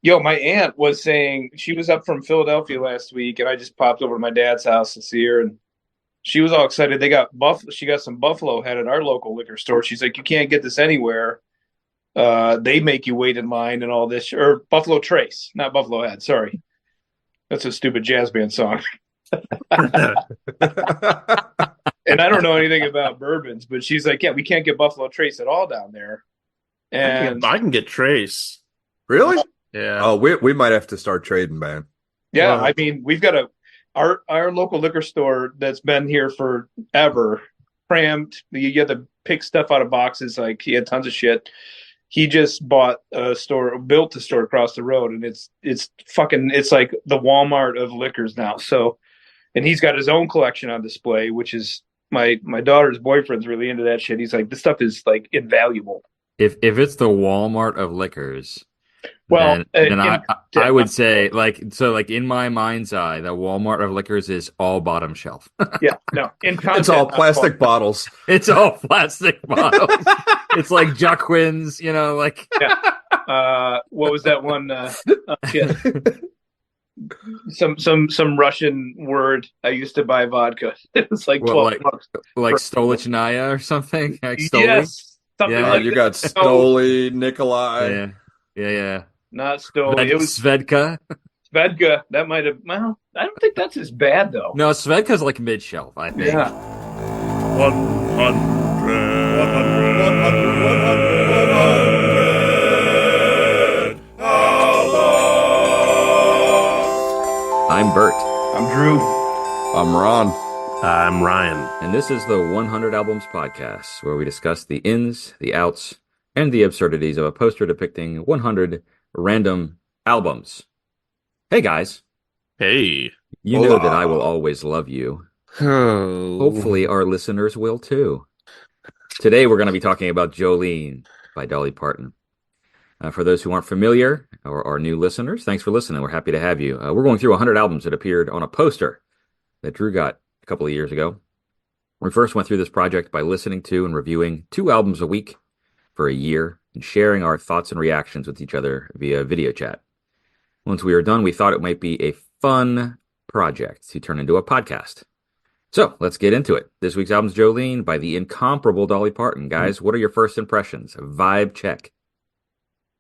Yo, my aunt was saying she was up from Philadelphia last week, and I just popped over to my dad's house to see her, and she was all excited. They got buff. She got some Buffalo Head at our local liquor store. She's like, you can't get this anywhere. They make you wait in line and all this. Or Buffalo Trace, not Buffalo Head. Sorry, that's a stupid jazz band song. And I don't know anything about bourbons, but she's like, yeah, we can't get Buffalo Trace at all down there. And I can get Trace. Really? Yeah. Oh, we might have to start trading, man. yeah, Well, I mean, we've got our local liquor store that's been here forever, crammed. You had to pick stuff out of boxes. Like he had tons of shit. He just bought a store, built a store across the road, and it's like the Walmart of liquors now. So, and he's got his own collection on display, which is my daughter's boyfriend's really into that shit. He's like, this stuff is like invaluable. If it's the Walmart of liquors, Well, then I would say like in my mind's eye, the Walmart of liquors is all bottom shelf. yeah, no, in content, It's all plastic bottles. It's all plastic bottles. It's like Jacquins, like Yeah. What was that one? Yeah. Some Russian word. I used to buy vodka. It was like $12. like Stolichnaya or something. Like Stoli? Yes, something Yeah. like You that. got Stoli, Nikolai. Yeah. Not Stoli. It was Svedka. Svedka. That might have. Well, I don't think that's as bad though. No, Svedka's like mid shelf, I think. Yeah. 100. I'm Bert. I'm Drew. I'm Ron. I'm Ryan. And this is the 100 Albums Podcast, where we discuss the ins, the outs, and the absurdities of a poster depicting 100 random albums. Hey, guys. Hey. You know that I will always love you. Oh. Hopefully our listeners will too. Today we're going to be talking about Jolene by Dolly Parton. For those who aren't familiar or are new listeners, thanks for listening. We're happy to have you. We're going through 100 albums that appeared on a poster that Drew got a couple of years ago. We first went through this project by listening to and reviewing 2 albums a week for a year and sharing our thoughts and reactions with each other via video chat. Once we were done, we thought it might be a fun project to turn into a podcast. So let's get into it. This week's album is Jolene by the incomparable Dolly Parton. Guys, what are your first impressions? Vibe check.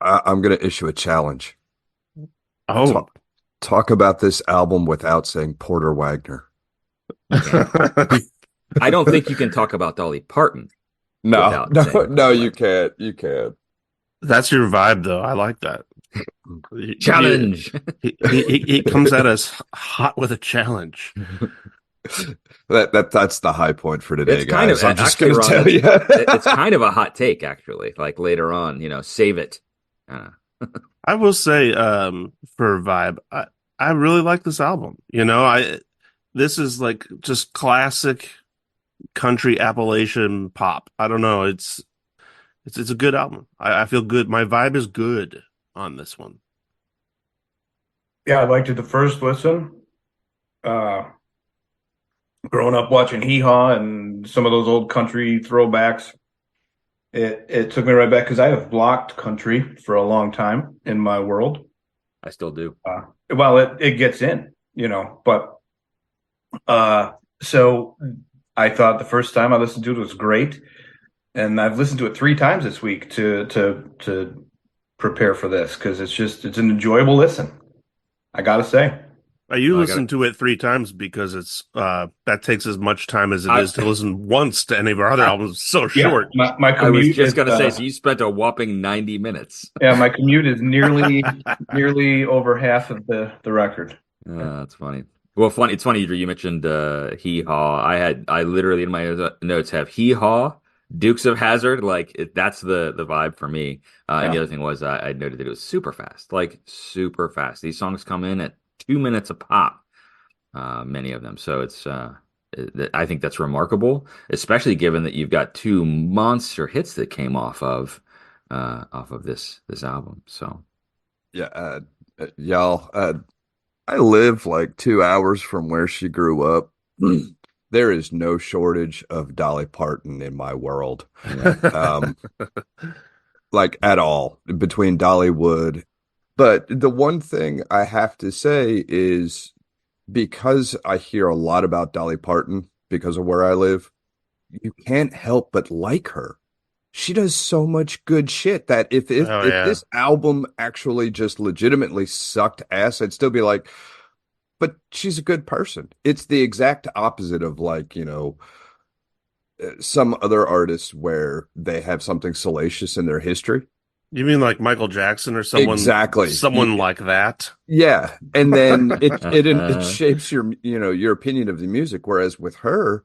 I'm going to issue a challenge. Oh. Talk about this album without saying Porter Wagoner. I don't think you can talk about Dolly Parton. No, you can't. You can't. That's your vibe, though. I like that. Challenge. He comes at us hot with a challenge. That's the high point for today, It's kind guys. of, I'm just actually, going to Ron, tell you. it's kind of a hot take, actually. Like later on, save it. I will say, for vibe, I really like this album. This is like just classic country Appalachian pop. I don't know. It's a good album. I feel good. My vibe is good on this one. Yeah, I liked it the first listen. Growing up watching Hee Haw and some of those old country throwbacks, it took me right back because I have blocked country for a long time in my world. I still do. Well, it gets in, but so I thought the first time I listened to it was great, and I've listened to it 3 times this week to prepare for this because it's an enjoyable listen. I gotta say. You listen to it 3 times because it's that takes as much time as it is to listen once to any of our other albums. It's so short. My commute I was just going to say, is, so you spent a whopping 90 minute. yeah, my commute is nearly over half of the record. That's funny. Well, it's funny, Drew, you mentioned Hee Haw. I literally in my notes have Hee Haw, Dukes of Hazzard. Like that's the vibe for me. And the other thing was I noted that it was super fast, like super fast. These songs come in at 2 minutes a pop, many of them. So it's I think that's remarkable, especially given that you've got 2 monster hits that came off of this album. So Yeah, y'all. I live like 2 hours from where she grew up. There is no shortage of Dolly Parton in my world, like at all. Between Dollywood But the one thing I have to say is because I hear a lot about Dolly Parton because of where I live, you can't help but like her. She does so much good shit that Oh if yeah. this album actually just legitimately sucked ass, I'd still be like, but she's a good person. It's the exact opposite of like, some other artists where they have something salacious in their history. You mean like Michael Jackson or someone Exactly. someone like that? Yeah. And then it shapes your opinion of the music. Whereas with her,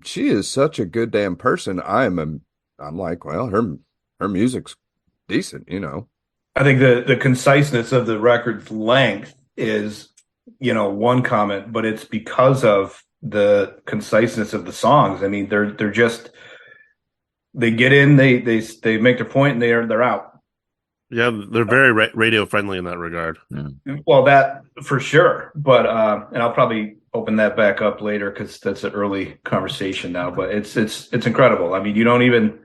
she is such a good damn person. I'm like, well, her music's decent. I think the conciseness of the record's length is, one comment, but it's because of the conciseness of the songs. I mean, they're just they get in, they make their point, and they're out. Yeah, they're very radio friendly in that regard. Well, that for sure, but and I'll probably open that back up later because that's an early conversation now. But it's incredible. I mean, you don't even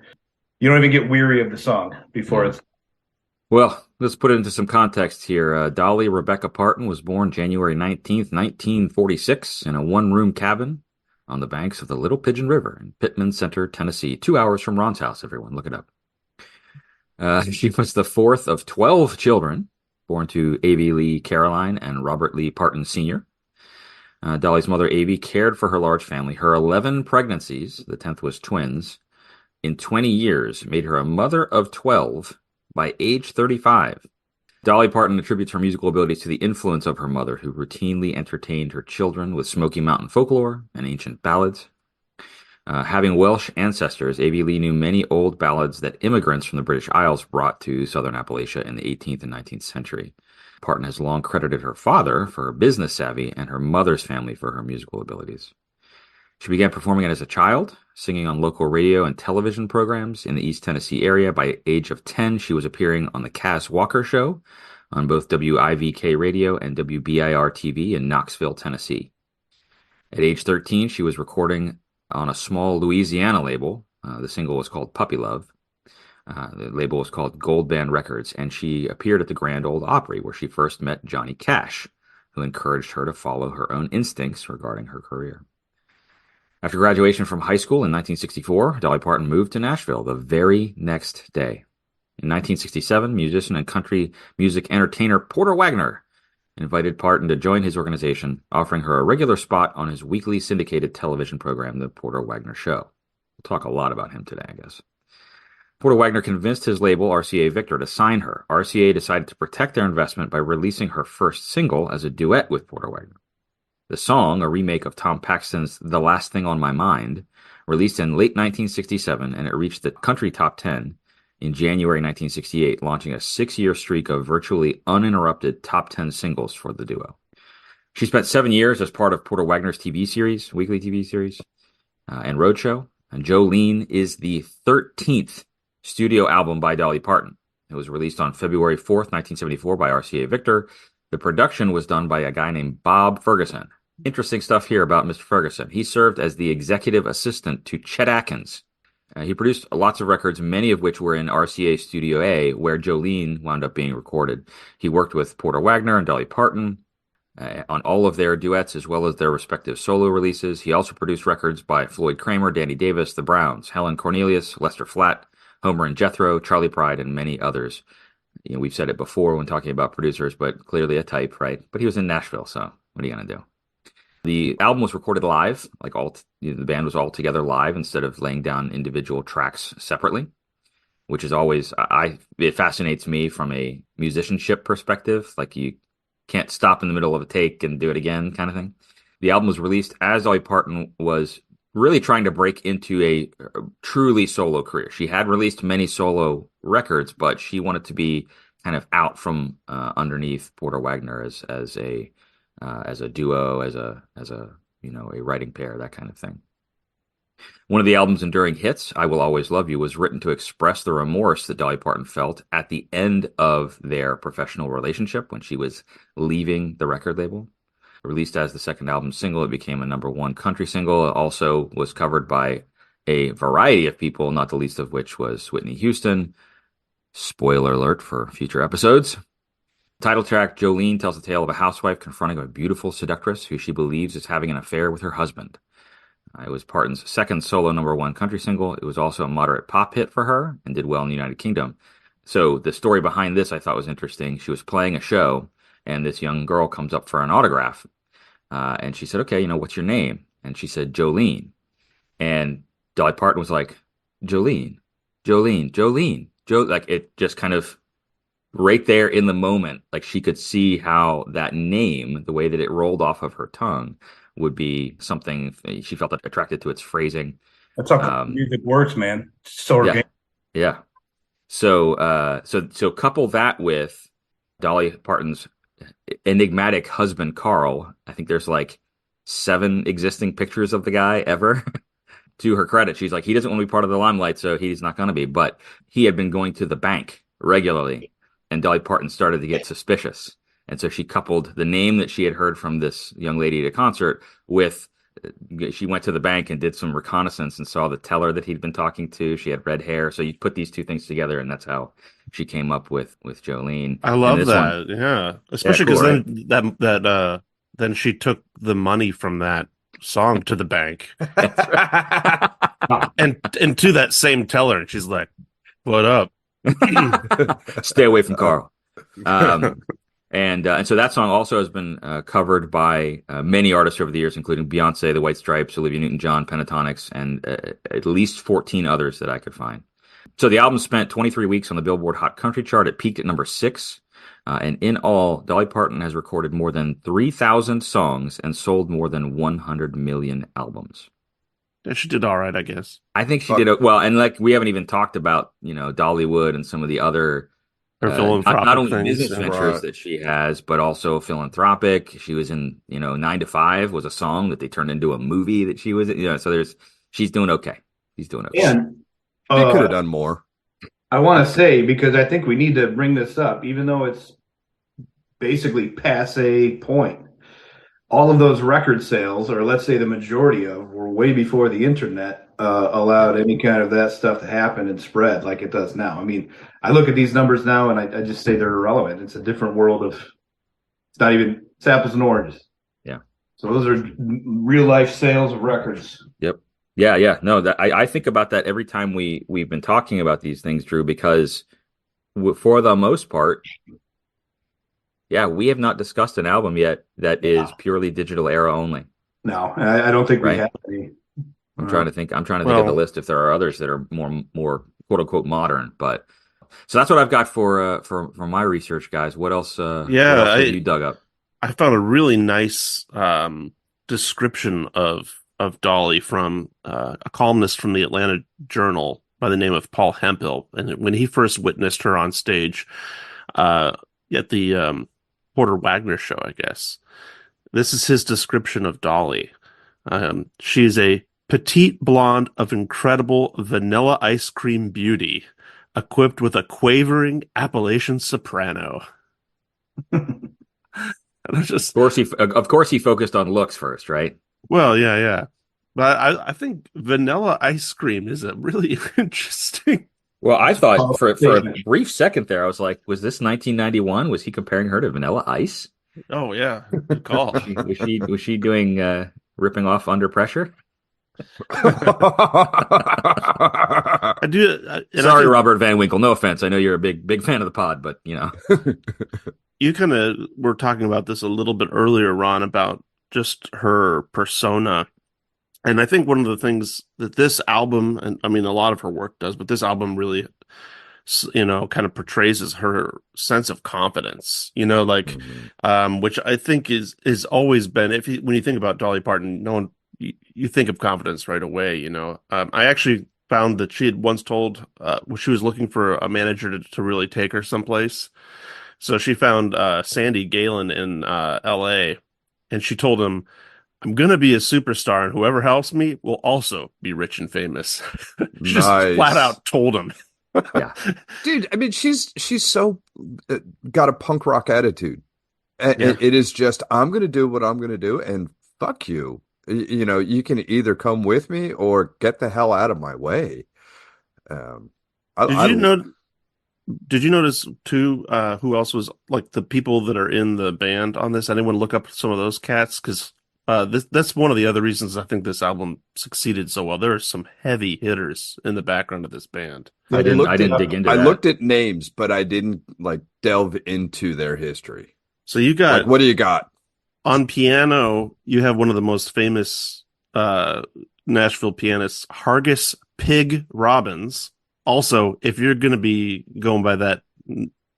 get weary of the song before it's. Well, let's put it into some context here. Dolly Rebecca Parton was born January 19th, 1946, in a one-room cabin on the banks of the Little Pigeon River in Pittman Center, Tennessee, 2 hours from Ron's house, everyone. Look it up. She was the fourth of 12 children, born to Avie Lee Caroline and Robert Lee Parton Sr. Dolly's mother, Avie, cared for her large family. Her 11 pregnancies, the 10th was twins, in 20 years made her a mother of 12 by age 35. Dolly Parton attributes her musical abilities to the influence of her mother, who routinely entertained her children with Smoky Mountain folklore and ancient ballads. Having Welsh ancestors, Avie Lee knew many old ballads that immigrants from the British Isles brought to southern Appalachia in the 18th and 19th century. Parton has long credited her father for her business savvy and her mother's family for her musical abilities. She began performing as a child, singing on local radio and television programs in the East Tennessee area. By age of 10, she was appearing on the Cass Walker Show on both WIVK Radio and WBIR TV in Knoxville, Tennessee. At age 13, she was recording on a small Louisiana label. The single was called Puppy Love. The label was called Gold Band Records, and she appeared at the Grand Ole Opry, where she first met Johnny Cash, who encouraged her to follow her own instincts regarding her career. After graduation from high school in 1964, Dolly Parton moved to Nashville the very next day. In 1967, musician and country music entertainer Porter Wagoner invited Parton to join his organization, offering her a regular spot on his weekly syndicated television program, The Porter Wagoner Show. We'll talk a lot about him today, I guess. Porter Wagoner convinced his label, RCA Victor, to sign her. RCA decided to protect their investment by releasing her first single as a duet with Porter Wagoner. The song, a remake of Tom Paxton's The Last Thing on My Mind, released in late 1967, and it reached the country top 10 in January 1968, launching a 6-year streak of virtually uninterrupted top 10 singles for the duo. She spent 7 years as part of Porter Wagoner's TV series, weekly TV series, and roadshow. And Jolene is the 13th studio album by Dolly Parton. It was released on February 4th, 1974 by RCA Victor. The production was done by a guy named Bob Ferguson. Interesting stuff here about Mr. Ferguson. He served as the executive assistant to Chet Atkins. He produced lots of records, many of which were in RCA Studio A, where Jolene wound up being recorded. He worked with Porter Wagoner and Dolly Parton on all of their duets, as well as their respective solo releases. He also produced records by Floyd Kramer, Danny Davis, The Browns, Helen Cornelius, Lester Flatt, Homer and Jethro, Charlie Pride, and many others. We've said it before when talking about producers, but clearly a type, right? But he was in Nashville, so what are you going to do? The album was recorded live, like the band was all together live instead of laying down individual tracks separately, which is always, it fascinates me from a musicianship perspective. Like you can't stop in the middle of a take and do it again kind of thing. The album was released as Dolly Parton was really trying to break into a truly solo career. She had released many solo records, but she wanted to be kind of out from underneath Porter Wagoner as a duo, as a a writing pair, that kind of thing. One of the album's enduring hits, I Will Always Love You, was written to express the remorse that Dolly Parton felt at the end of their professional relationship when she was leaving the record label. Released as the second album single, it became a #1 country single. It also was covered by a variety of people, not the least of which was Whitney Houston. Spoiler alert for future episodes. Title track, Jolene tells the tale of a housewife confronting a beautiful seductress who she believes is having an affair with her husband. It was Parton's second solo #1 country single. It was also a moderate pop hit for her and did well in the United Kingdom. So the story behind this I thought was interesting. She was playing a show, and this young girl comes up for an autograph. And she said, okay, what's your name? And she said, Jolene. And Dolly Parton was like, Jolene, Jolene, Jolene, like it just kind of right there in the moment, like she could see how that name, the way that it rolled off of her tongue, would be something she felt attracted to its phrasing. That's how music works, man. It's so organic. Yeah. So couple that with Dolly Parton's enigmatic husband, Carl. I think there's like 7 existing pictures of the guy ever. To her credit, she's like, he doesn't want to be part of the limelight, so he's not going to be. But he had been going to the bank regularly, and Dolly Parton started to get suspicious. And so she coupled the name that she had heard from this young lady at a concert with, she went to the bank and did some reconnaissance and saw the teller that he'd been talking to. She had red hair. So you put these two things together, and that's how she came up with Jolene. I love that. Yeah. Especially because then she took the money from that song to the bank. and to that same teller, and she's like, what up? Stay away from Carl. And so that song also has been covered by many artists over the years, including Beyonce, The White Stripes, Olivia Newton-John, Pentatonics, and at least 14 others that I could find. So the album spent 23 weeks on the Billboard Hot Country chart. It peaked at #6. And in all, Dolly Parton has recorded more than 3,000 songs and sold more than 100 million albums. Yeah, she did all right, I guess. I think she did well. And like we haven't even talked about, Dollywood and some of the other not only business ventures that she has, but also philanthropic. She was in, 9 to 5 was a song that they turned into a movie that she was in. So she's doing okay. She's doing okay. And they could have done more. I want to say, because I think we need to bring this up, even though it's basically passe point, all of those record sales, or let's say the majority of, were way before the internet allowed any kind of that stuff to happen and spread like it does now. I mean, I look at these numbers now and I just say they're irrelevant. It's a different world of, it's not even, it's apples and oranges. Yeah. So those are real life sales of records. Yep. Yeah. No, that I think about that every time we've been talking about these things, Drew, because for the most part, we have not discussed an album yet that is purely digital era only. No, I don't think we have any. I'm trying to think of the list if there are others that are more quote unquote modern, but so that's what I've got for my research, guys. What else? What else have you dug up? I found a really nice description of Dolly from a columnist from the Atlanta Journal by the name of Paul Hemphill, and when he first witnessed her on stage at the Porter Wagoner show, I guess. This is his description of Dolly. She is a petite blonde of incredible vanilla ice cream beauty, equipped with a quavering Appalachian soprano. And I just, of course, he focused on looks first, right? Well, yeah. But I think vanilla ice cream is a really interesting. Well, I thought for a brief second there, I was like, was this 1991? Was he comparing her to Vanilla Ice? Oh, yeah. Good call. was she doing ripping off Under Pressure? I do. Sorry, Robert Van Winkle. No offense. I know you're a big fan of the pod, but You kind of were talking about this a little bit earlier, Ron, about just her persona. And I think one of the things that this album, and I mean, a lot of her work does, but this album really, kind of portrays as her sense of confidence, which I think is always been, when you think about Dolly Parton, you think of confidence right away, I actually found that she had once told, she was looking for a manager to really take her someplace. So she found Sandy Galen in LA, and she told him, I'm going to be a superstar, and whoever helps me will also be rich and famous. She just flat out told him. Yeah. Dude, I mean, she's so got a punk rock attitude. And it is just, I'm going to do what I'm going to do, and fuck you. You can either come with me or get the hell out of my way. Did you know did you notice too? Who else was like the people that are in the band on this? Anyone look up some of those cats? Because that's one of the other reasons I think this album succeeded so well. There are some heavy hitters in the background of this band. I didn't dig into I that. looked at names, but I didn't like delve into their history. So you got Like, what do you got? on piano? You have one of the most famous Nashville pianists, Hargus Pig Robbins. Also, if you're going to be going by that,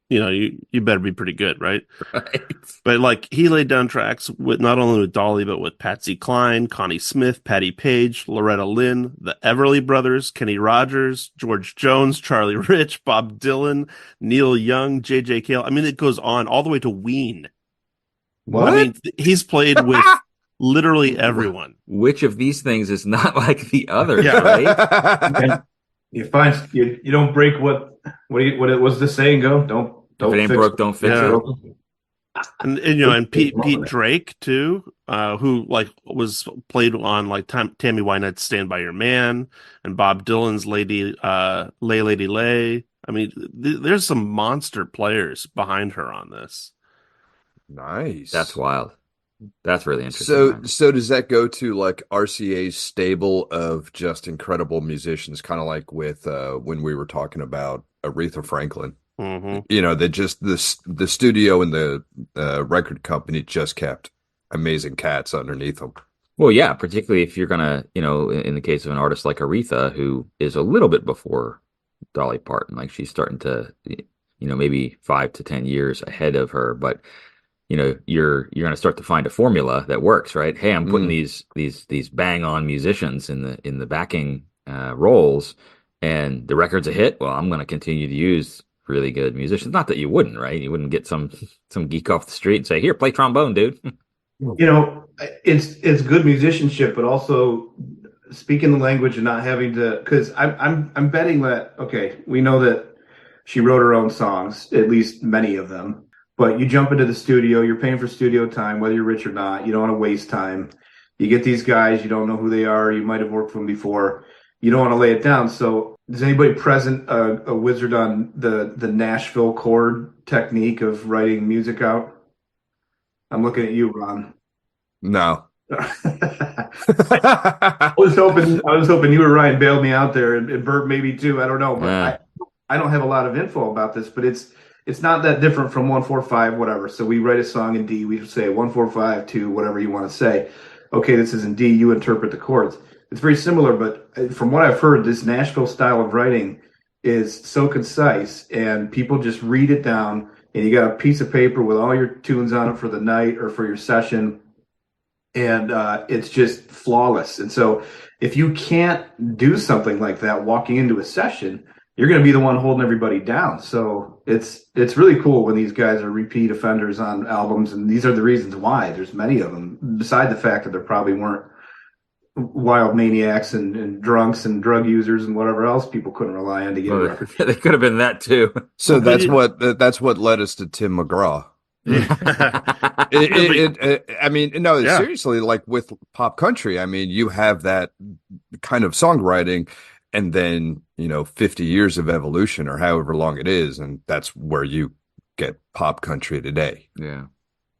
you better be pretty good, right? Right. But like he laid down tracks with not only with Dolly, but with Patsy Cline, Connie Smith, Patti Page, Loretta Lynn, the Everly Brothers, Kenny Rogers, George Jones, Charlie Rich, Bob Dylan, Neil Young, J.J. Cale. I mean, it goes on all the way to Ween. What? I mean, he's played with literally everyone. Which of these things is not like the others, Yeah. right? You find you don't break what was the saying go? Don't If it ain't fix broke, don't fix Yeah. it. And Pete Drake too, who like was played on like Tammy Wynette's "Stand by Your Man" and Bob Dylan's "Lady Lady Lay." I mean, there's some monster players behind her on this. Nice. That's wild. That's really interesting. So, man. so does that go to like RCA's stable of just incredible musicians, kind of like with when we were talking about Aretha Franklin? Mm-hmm. You know, they just the studio and the record company just kept amazing cats underneath them. Well, yeah, particularly if you're gonna, in the case of an artist like Aretha, who is a little bit before Dolly Parton, like she's starting to, maybe 5 to 10 years ahead of her, but you're gonna start to find a formula that works, right? Hey, I'm putting these bang on musicians in the backing roles, and the record's a hit. Well, I'm gonna continue to use really good musicians. Not that you wouldn't, right? You wouldn't get some geek off the street and say, "Here, play trombone, dude." It's good musicianship, but also speaking the language and not having to. Because I'm betting that we know that she wrote her own songs, at least many of them. But you jump into the studio, you're paying for studio time, whether you're rich or not. You don't want to waste time. You get these guys, you don't know who they are. You might have worked with them before. You don't want to lay it down. So, does anybody present a wizard on the Nashville chord technique of writing music out? I'm looking at you, Ron. No. I was hoping you or Ryan bailed me out there, and Bert maybe too. I don't know, but I don't have a lot of info about this, but it's not that different from 1-4-5, whatever. So we write a song in D. We say 1-4-5 2, whatever you want to say. Okay, this is in D. You interpret the chords. It's very similar, but from what I've heard, this Nashville style of writing is so concise, and people just read it down. And you got a piece of paper with all your tunes on it for the night or for your session, and it's just flawless. And so, if you can't do something like that walking into a session, you're going to be the one holding everybody down. So it's really cool when these guys are repeat offenders on albums, and these are the reasons why. There's many of them, beside the fact that there probably weren't wild maniacs and drunks and drug users and whatever else people couldn't rely on to get a record. They could have been that too. So that's what led us to Tim McGraw. I mean, no, Yeah. seriously, like with pop country, I mean, you have that kind of songwriting, and then 50 years of evolution or however long it is, and that's where you get pop country today. Yeah.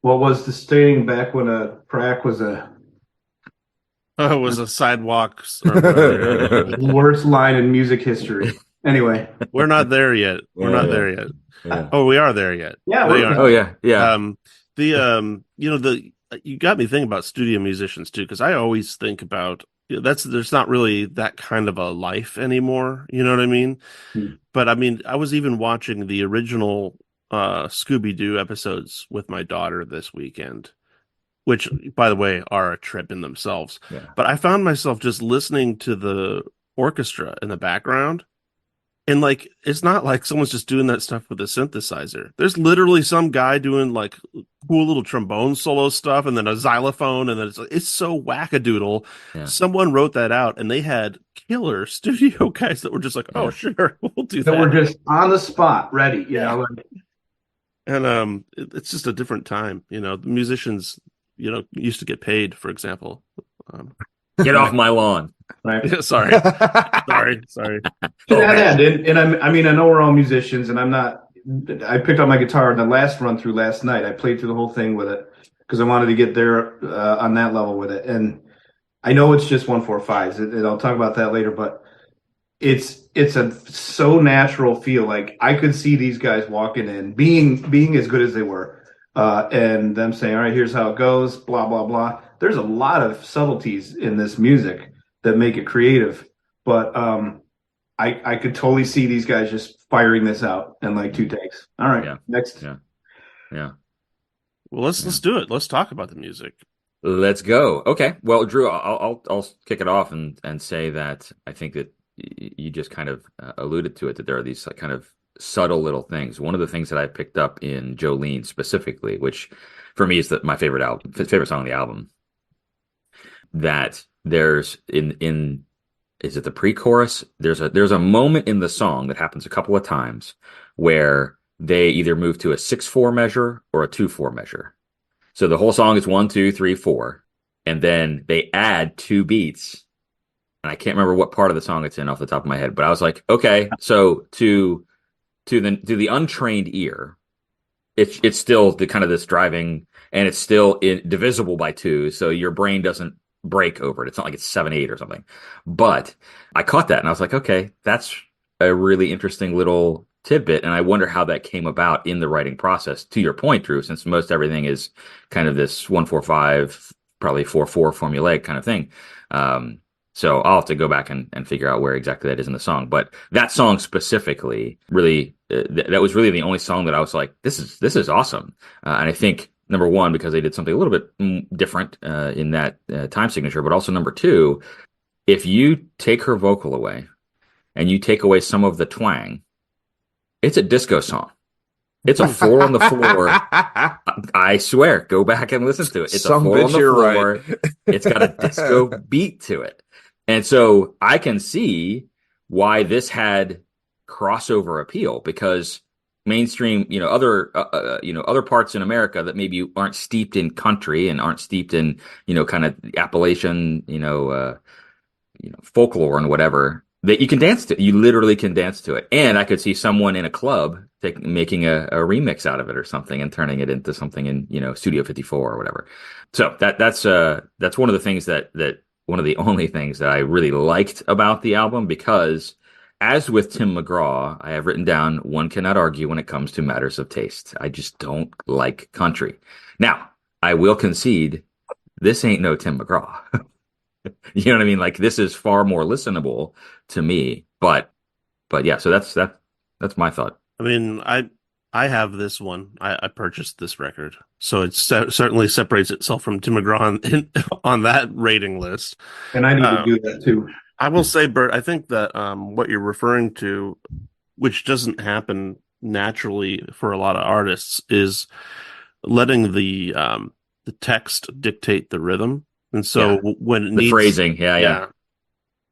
What was the stating back when a crack was a Oh, it was a sidewalk or whatever. worst line in music history? Anyway, We're not there yet. We're not there yet. Yeah. Oh, we are there yet. yeah, They we're- are. Oh yeah. Yeah. You got me thinking about studio musicians too, because I always think about there's not really that kind of a life anymore. You know what I mean? But I mean, I was even watching the original Scooby-Doo episodes with my daughter this weekend, which, by the way, are a trip in themselves. Yeah. But I found myself just listening to the orchestra in the background. And like, it's not like someone's just doing that stuff with a synthesizer. There's literally some guy doing like cool little trombone solo stuff, and then a xylophone, and then it's so wackadoodle. Yeah. Someone wrote that out, and they had killer studio guys that were just like, "Oh, sure, we'll do that that." we're just on the spot, ready. You know, like, And it's just a different time. The musicians, used to get paid, for example. Get off my lawn. Right. Yeah, sorry. Sorry. And I mean, I know we're all musicians, and I'm not. I picked up my guitar in the last run through last night. I played through the whole thing with it because I wanted to get there on that level with it. And I know it's just 1-4-5s, and I'll talk about that later. But it's a so natural feel. Like I could see these guys walking in, being as good as they were, and them saying, "All right, here's how it goes." Blah blah blah. There's a lot of subtleties in this music that make it creative, but I could totally see these guys just firing this out in like 2 takes. All right, next. Yeah. Well, let's do it. Let's talk about the music. Let's go. Okay. Well, Drew, I'll kick it off and say that I think that you just kind of alluded to it, that there are these kind of subtle little things. One of the things that I picked up in Jolene specifically, which for me is my favorite song on the album, that there's in is it the pre-chorus? There's a moment in the song that happens a couple of times where they either move to a 6/4 measure or a 2/4 measure. So the whole song is 1, 2, 3, 4, and then they add 2 beats. And I can't remember what part of the song it's in off the top of my head, but I was like, okay, so to the untrained ear, it's still the kind of this driving, and it's still divisible by 2, so your brain doesn't break over it. It's not like it's 7/8 or something. But I caught that and I was like, okay, that's a really interesting little tidbit, and I wonder how that came about in the writing process. To your point, Drew, since most everything is kind of this 1-4-5, probably 4/4 formulaic kind of thing. So I'll have to go back and figure out where exactly that is in the song. But that song specifically, really, that was really the only song that I was like, this is awesome. And I think, number one, because they did something a little bit different in that time signature, but also number two, if you take her vocal away and you take away some of the twang, it's a disco song. It's a 4 on the floor. I swear, go back and listen to it. It's a 4 on the floor. Right. It's got a disco beat to it. And so I can see why this had crossover appeal, because mainstream, other parts in America that maybe aren't steeped in country and aren't steeped in, kind of Appalachian, folklore and whatever, that you can dance to. You literally can dance to it. And I could see someone in a club making a remix out of it or something and turning it into something in, Studio 54 or whatever. So that's one of the things that one of the only things that I really liked about the album, because as with Tim McGraw, I have written down, one cannot argue when it comes to matters of taste. I just don't like country. Now, I will concede, this ain't no Tim McGraw. You know what I mean? Like, this is far more listenable to me. But yeah, so that's my thought. I mean, I have this one. I purchased this record, so it certainly separates itself from Tim McGraw on that rating list. And I need to do that too. I will say, Bert, I think that what you're referring to, which doesn't happen naturally for a lot of artists, is letting the text dictate the rhythm. And so when it needs phrasing, yeah.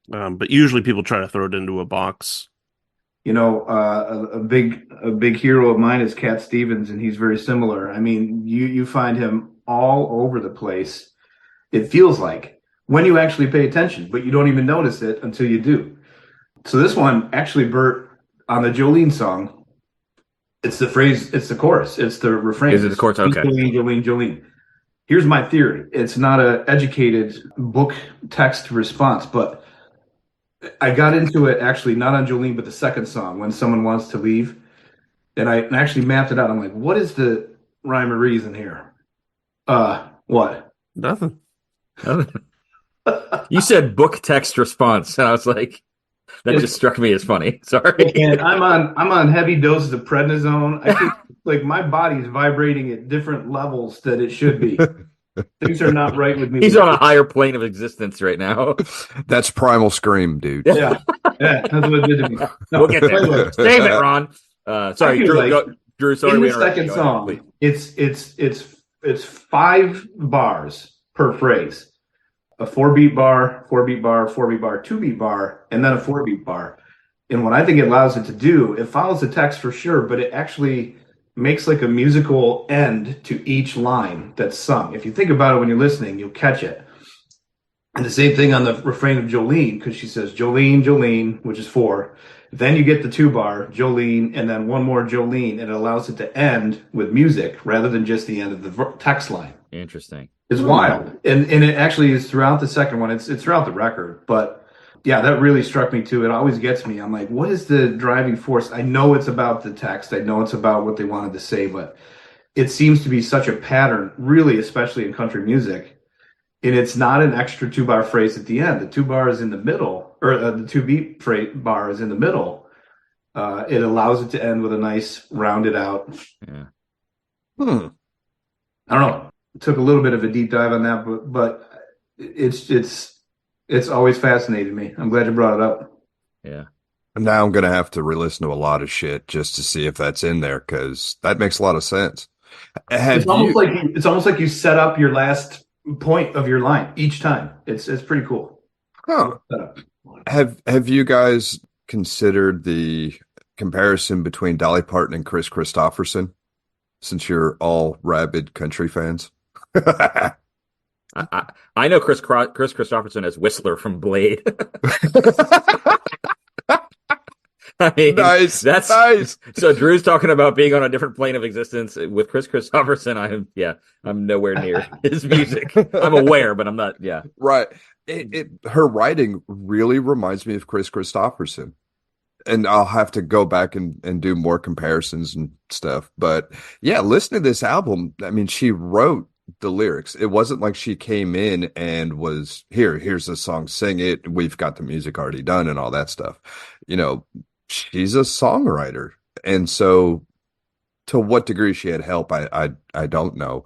But usually people try to throw it into a box. A big hero of mine is Cat Stevens, and he's very similar. I mean, you find him all over the place. It feels like, when you actually pay attention, but you don't even notice it until you do. So this one, actually, Bert, on the Jolene song, it's the chorus, it's the refrain. Is it the chorus? Okay. Jolene. Here's my theory. It's not an educated book text response, but I got into it actually not on Jolene, but the second song, When Someone Wants to Leave. And I actually mapped it out. I'm like, what is the rhyme or reason here? What? Nothing. You said book text response, and I was like, that just struck me as funny. Sorry. And I'm on heavy doses of prednisone. I think like my body's vibrating at different levels that it should be. Things are not right with me. He's on a higher plane of existence right now. That's Primal Scream, dude. Yeah, that's what it did to me. No, we'll get there. Save it, Ron. Sorry, Drew. Drew, sorry. In the second song, it's 5 bars per phrase. A 4-beat bar, 4-beat bar, 4-beat bar, 2-beat bar, and then a 4-beat bar. And what I think it allows it to do, it follows the text for sure, but it actually makes like a musical end to each line that's sung. If you think about it when you're listening, you'll catch it. And the same thing on the refrain of Jolene, because she says Jolene, Jolene, which is 4. Then you get the 2-bar, Jolene, and then one more Jolene, and it allows it to end with music rather than just the end of the text line. Interesting. It's wild. And it actually is throughout the second one. It's throughout the record. But yeah, that really struck me too. It always gets me. I'm like, what is the driving force? I know it's about the text. I know it's about what they wanted to say, but it seems to be such a pattern, really, especially in country music. And it's not an extra 2-bar phrase at the end. The 2-bar is in the middle, or the 2-beat bar is in the middle. It allows it to end with a nice rounded out. Yeah. I don't know. It took a little bit of a deep dive on that, but it's always fascinated me. I'm glad you brought it up. Yeah. Now I'm going to have to re-listen to a lot of shit just to see if that's in there, because that makes a lot of sense. It's almost like you set up your last point of your line each time. It's pretty cool. Huh. Have you guys considered the comparison between Dolly Parton and Chris Christopherson, since you're all rabid country fans? I know Chris Christopherson as Whistler from Blade. I mean, Nice. So Drew's talking about being on a different plane of existence with Chris Christopherson. I'm nowhere near his music. I'm aware, but I'm not. Yeah, right. Her writing really reminds me of Chris Christopherson, and I'll have to go back and do more comparisons and stuff. But yeah, listen to this album. I mean, she wrote the lyrics. It wasn't like she came in and was here's the song, sing it. We've got the music already done and all that stuff. You know, she's a songwriter. And so to what degree she had help, I don't know.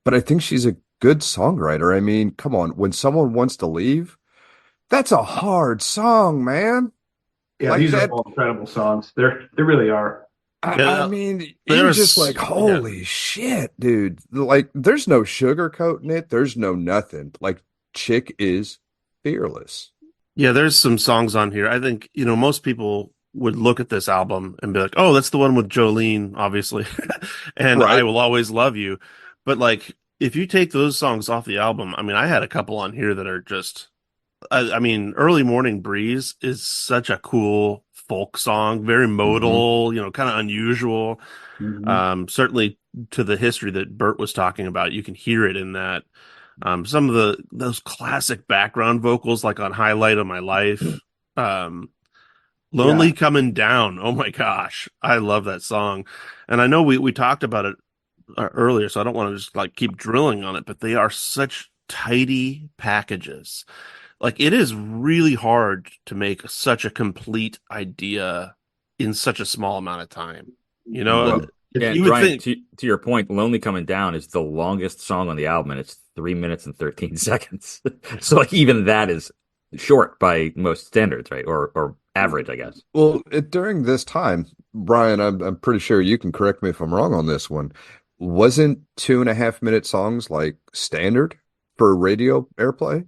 But I think she's a good songwriter. I mean, come on, when someone wants to leave, that's a hard song, man. Yeah, like these are all incredible songs. They really are. I mean, you're just like, holy shit, dude. Like, there's no sugarcoating it. There's no nothing. Like, chick is fearless. Yeah, there's some songs on here. I think, most people would look at this album and be like, oh, that's the one with Jolene, obviously. And Right. I Will Always Love You. But, like, if you take those songs off the album, I mean, I had a couple on here that are just, I mean, Early Morning Breeze is such a cool folk song, very modal, kind of unusual. Certainly to the history that Bert was talking about, you can hear it in that. Some of those classic background vocals, like on Highlight of My Life, Lonely Coming Down. Oh my gosh, I love that song. And I know we talked about it earlier, so I don't want to just like keep drilling on it, but they are such tidy packages. Like, it is really hard to make such a complete idea in such a small amount of time. Well, you would Ryan, think. to your point, "Lonely Coming Down" is the longest song on the album, and it's 3 minutes and 13 seconds. So, like, even that is short by most standards, right? Or average, I guess. Well, during this time, Brian, I'm pretty sure you can correct me if I'm wrong on this one. Wasn't 2.5-minute songs like standard for radio airplay?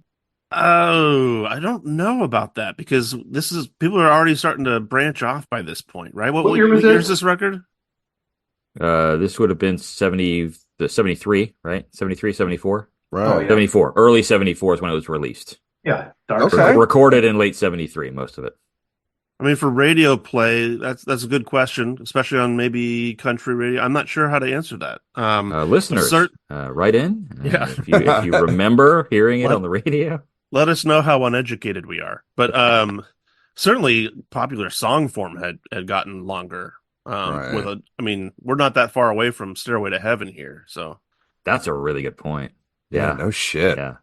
Oh, I don't know about that, because people are already starting to branch off by this point, right? What year is this record? This would have been 73, right? 73, 74? Right. Oh, yeah. 74. Early 74 is when it was released. Yeah. Dark Okay. Recorded in late 73, most of it. I mean, for radio play, that's a good question, especially on maybe country radio. I'm not sure how to answer that. Listeners, write in. Yeah. If you remember hearing it on the radio. Let us know how uneducated we are. But certainly popular song form had gotten longer. Right. I mean, we're not that far away from Stairway to Heaven here, so That's a really good point. Yeah, Yeah. no shit. Yeah.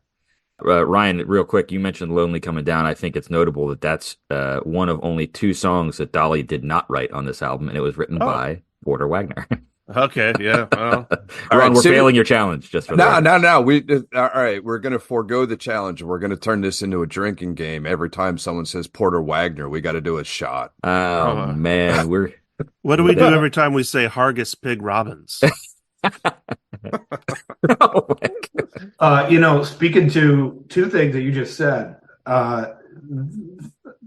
Ryan, real quick, you mentioned Lonely Coming Down. I think it's notable that that's one of only 2 songs that Dolly did not write on this album, and it was written by Porter Wagoner. Okay, yeah. Well, All right, Ron, we're so failing your challenge just for that. No. All right. We're going to forego the challenge. We're going to turn this into a drinking game. Every time someone says Porter Wagoner, we got to do a shot. Oh, man. what do we do every time we say Hargis Pig Robbins? Speaking to 2 things that you just said,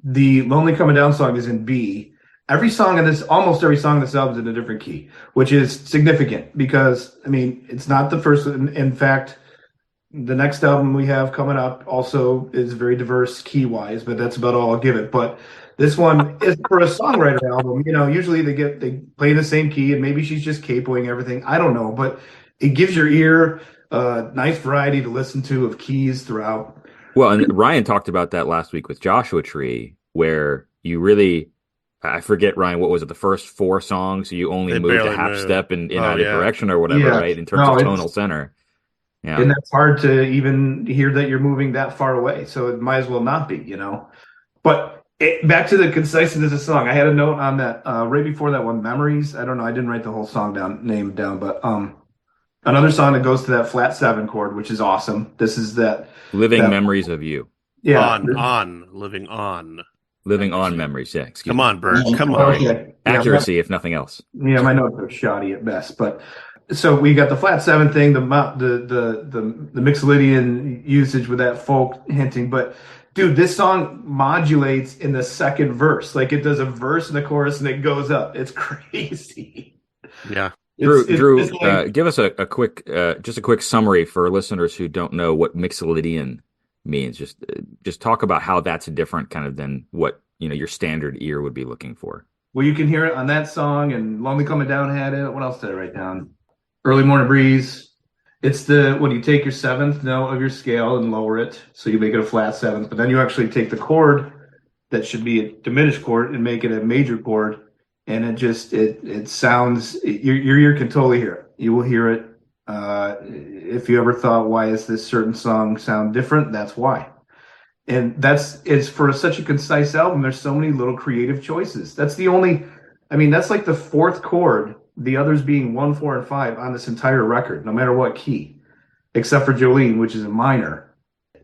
the Lonely Coming Down song is in B. Almost every song in this album is in a different key, which is significant because, I mean, it's not the first. In fact, the next album we have coming up also is very diverse key wise, but that's about all I'll give it. But this one is for a songwriter album. Usually they play the same key, and maybe she's just capoing everything. I don't know, but it gives your ear a nice variety to listen to of keys throughout. Well, and Ryan talked about that last week with Joshua Tree, where you really, I forget, Ryan, what was it, the first 4 songs? You only moved a half step in either direction or whatever, right? In terms of tonal center. Yeah. And that's hard to even hear that you're moving that far away. So it might as well not be, But back to the conciseness of the song. I had a note on that right before that one, Memories. I don't know. I didn't write the whole song name down, but another song that goes to that flat 7 chord, which is awesome. This is that Living Memories of You. Yeah. Living on memories. Yeah. Come on, Bert. Come on. Okay. Accuracy, if nothing else. Yeah, my notes are shoddy at best, but so we got the flat 7 thing, the Mixolydian usage with that folk hinting, but dude, this song modulates in the second verse. Like it does a verse in the chorus and it goes up. It's crazy. Yeah. Drew, give us a quick summary for listeners who don't know what Mixolydian means. Just talk about how that's different kind of than what your standard ear would be looking for. Well, you can hear it on that song, and Lonely Coming Down had it. What else did I write down? Early Morning Breeze. It's when you take your 7th note of your scale and lower it, so you make it a flat 7th, but then you actually take the chord that should be a diminished chord and make it a major chord, and it sounds, your ear can totally hear it. You will hear it. If you ever thought, why is this certain song sound different? That's why. And it's for such a concise album. There's so many little creative choices. That's like the 4th chord, the others being 1, 4, and 5 on this entire record, no matter what key, except for Jolene, which is a minor.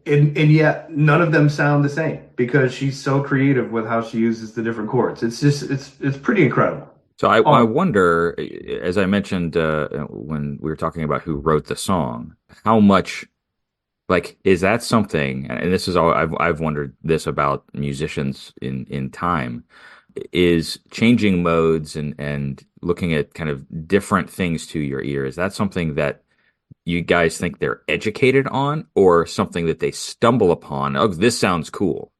And yet none of them sound the same because she's so creative with how she uses the different chords. It's pretty incredible. So I wonder, as I mentioned when we were talking about who wrote the song, how much, is that something? And this is all I've wondered this about musicians in time, is changing modes and looking at kind of different things to your ear. Is that something that you guys think they're educated on, or something that they stumble upon? Oh, this sounds cool.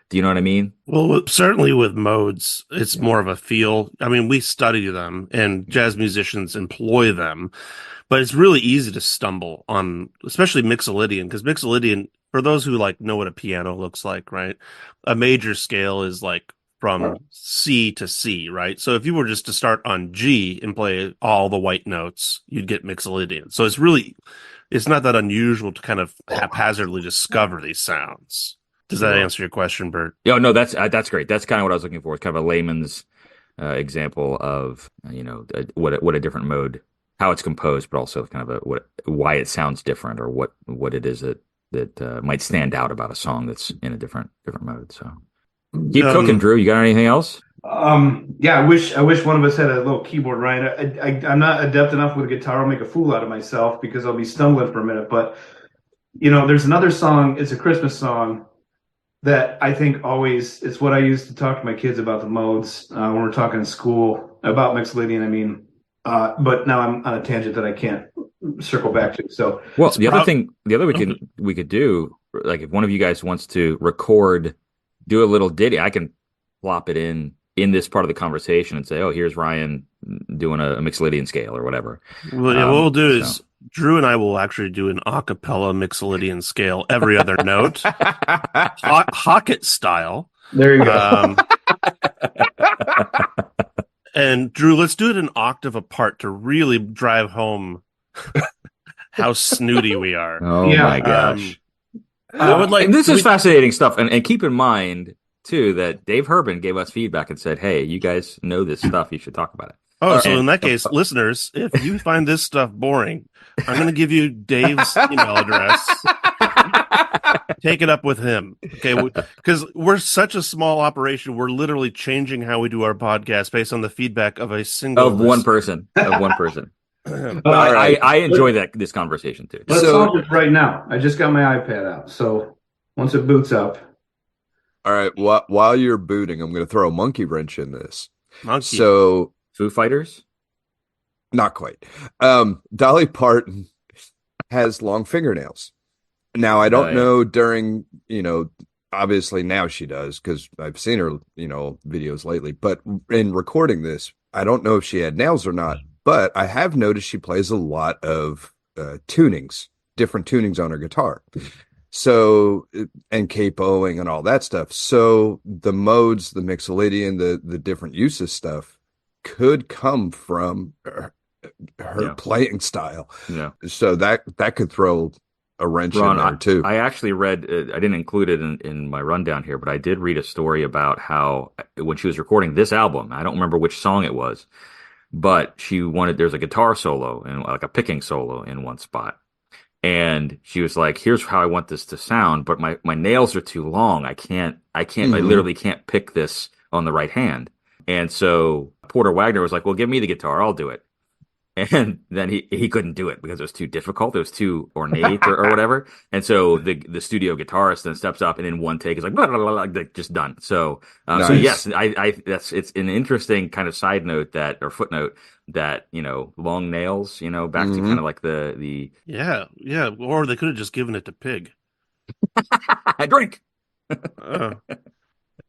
Do you know what I mean? Well, certainly with modes, it's more of a feel. I mean, we study them and jazz musicians employ them, but it's really easy to stumble on, especially Mixolydian, because Mixolydian, for those who know what a piano looks like, right? A major scale is from C to C, right? So if you were just to start on G and play all the white notes, you'd get Mixolydian. So it's not that unusual to kind of haphazardly discover these sounds. Does that answer your question, Bert? Yeah, no, that's great. That's kind of what I was looking for. It's kind of a layman's example of what a different mode, how it's composed, but also kind of why it sounds different, or what it is that might stand out about a song that's in a different mode. So keep cooking, Drew. You got anything else? Yeah, I wish one of us had a little keyboard, Ryan. I'm not adept enough with a guitar. I'll make a fool out of myself because I'll be stumbling for a minute. But there's another song. It's a Christmas song that I think always, it's what I used to talk to my kids about the modes when we're talking in school about Mixolydian. But now I'm on a tangent that I can't circle back to. So, well, the other we could do, if one of you guys wants to record, do a little ditty, I can plop it in this part of the conversation and say, oh, here's Ryan doing a Mixolydian scale or whatever. Well, what we'll do is Drew and I will actually do an a cappella Mixolydian scale every other note, Hockett style. There you go. And Drew, let's do it an octave apart to really drive home how snooty we are. Oh my gosh. I would like. And this is fascinating stuff. And keep in mind too that Dave Herbin gave us feedback and said, "Hey, you guys know this stuff. You should talk about it." Oh, so in that case, listeners, if you find this stuff boring, I'm going to give you Dave's email address. Take it up with him, okay? Because we're such a small operation, we're literally changing how we do our podcast based on the feedback of one person. I enjoy this conversation too. Let's solve it right now. I just got my iPad out, so once it boots up. All right. While you're booting, I'm going to throw a monkey wrench in this. So, Foo Fighters? Not quite. Dolly Parton has long fingernails. Now, I don't know during, obviously now she does because I've seen her, videos lately. But in recording this, I don't know if she had nails or not. But I have noticed she plays a lot of different tunings on her guitar. So, and capoing and all that stuff. So the modes, the mixolydian, the different uses stuff could come from her playing style. Yeah. So that could throw a wrench in there too. I actually read, I didn't include it in my rundown here, but I did read a story about how when she was recording this album, I don't remember which song it was, but there's a guitar solo and like a picking solo in one spot. And she was like, here's how I want this to sound, but my nails are too long. I literally can't pick this on the right hand. And so Porter Wagoner was like, well, give me the guitar. I'll do it. And then he couldn't do it because it was too difficult. It was too ornate or whatever. And so the studio guitarist then steps up and in one take is like, blah, blah, blah, blah, just done. So, nice. So yes, it's an interesting kind of side note or footnote that, long nails, back to kind of like the. Yeah. Or they could have just given it to Pig. Drink.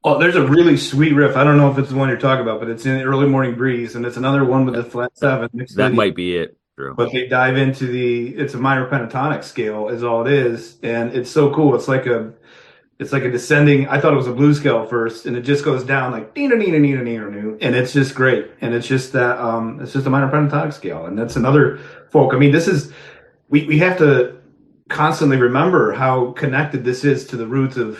Oh, there's a really sweet riff. I don't know if it's the one you're talking about, but it's in Early Morning Breeze, and it's another one with the flat seven. That might be it, Drew. But they dive into it's a minor pentatonic scale is all it is, and it's so cool. It's like a descending. I thought it was a blues scale first, and it just goes down like and it's just great. And it's just that it's just a minor pentatonic scale, and that's another folk. I mean, this is we have to constantly remember how connected this is to the roots of,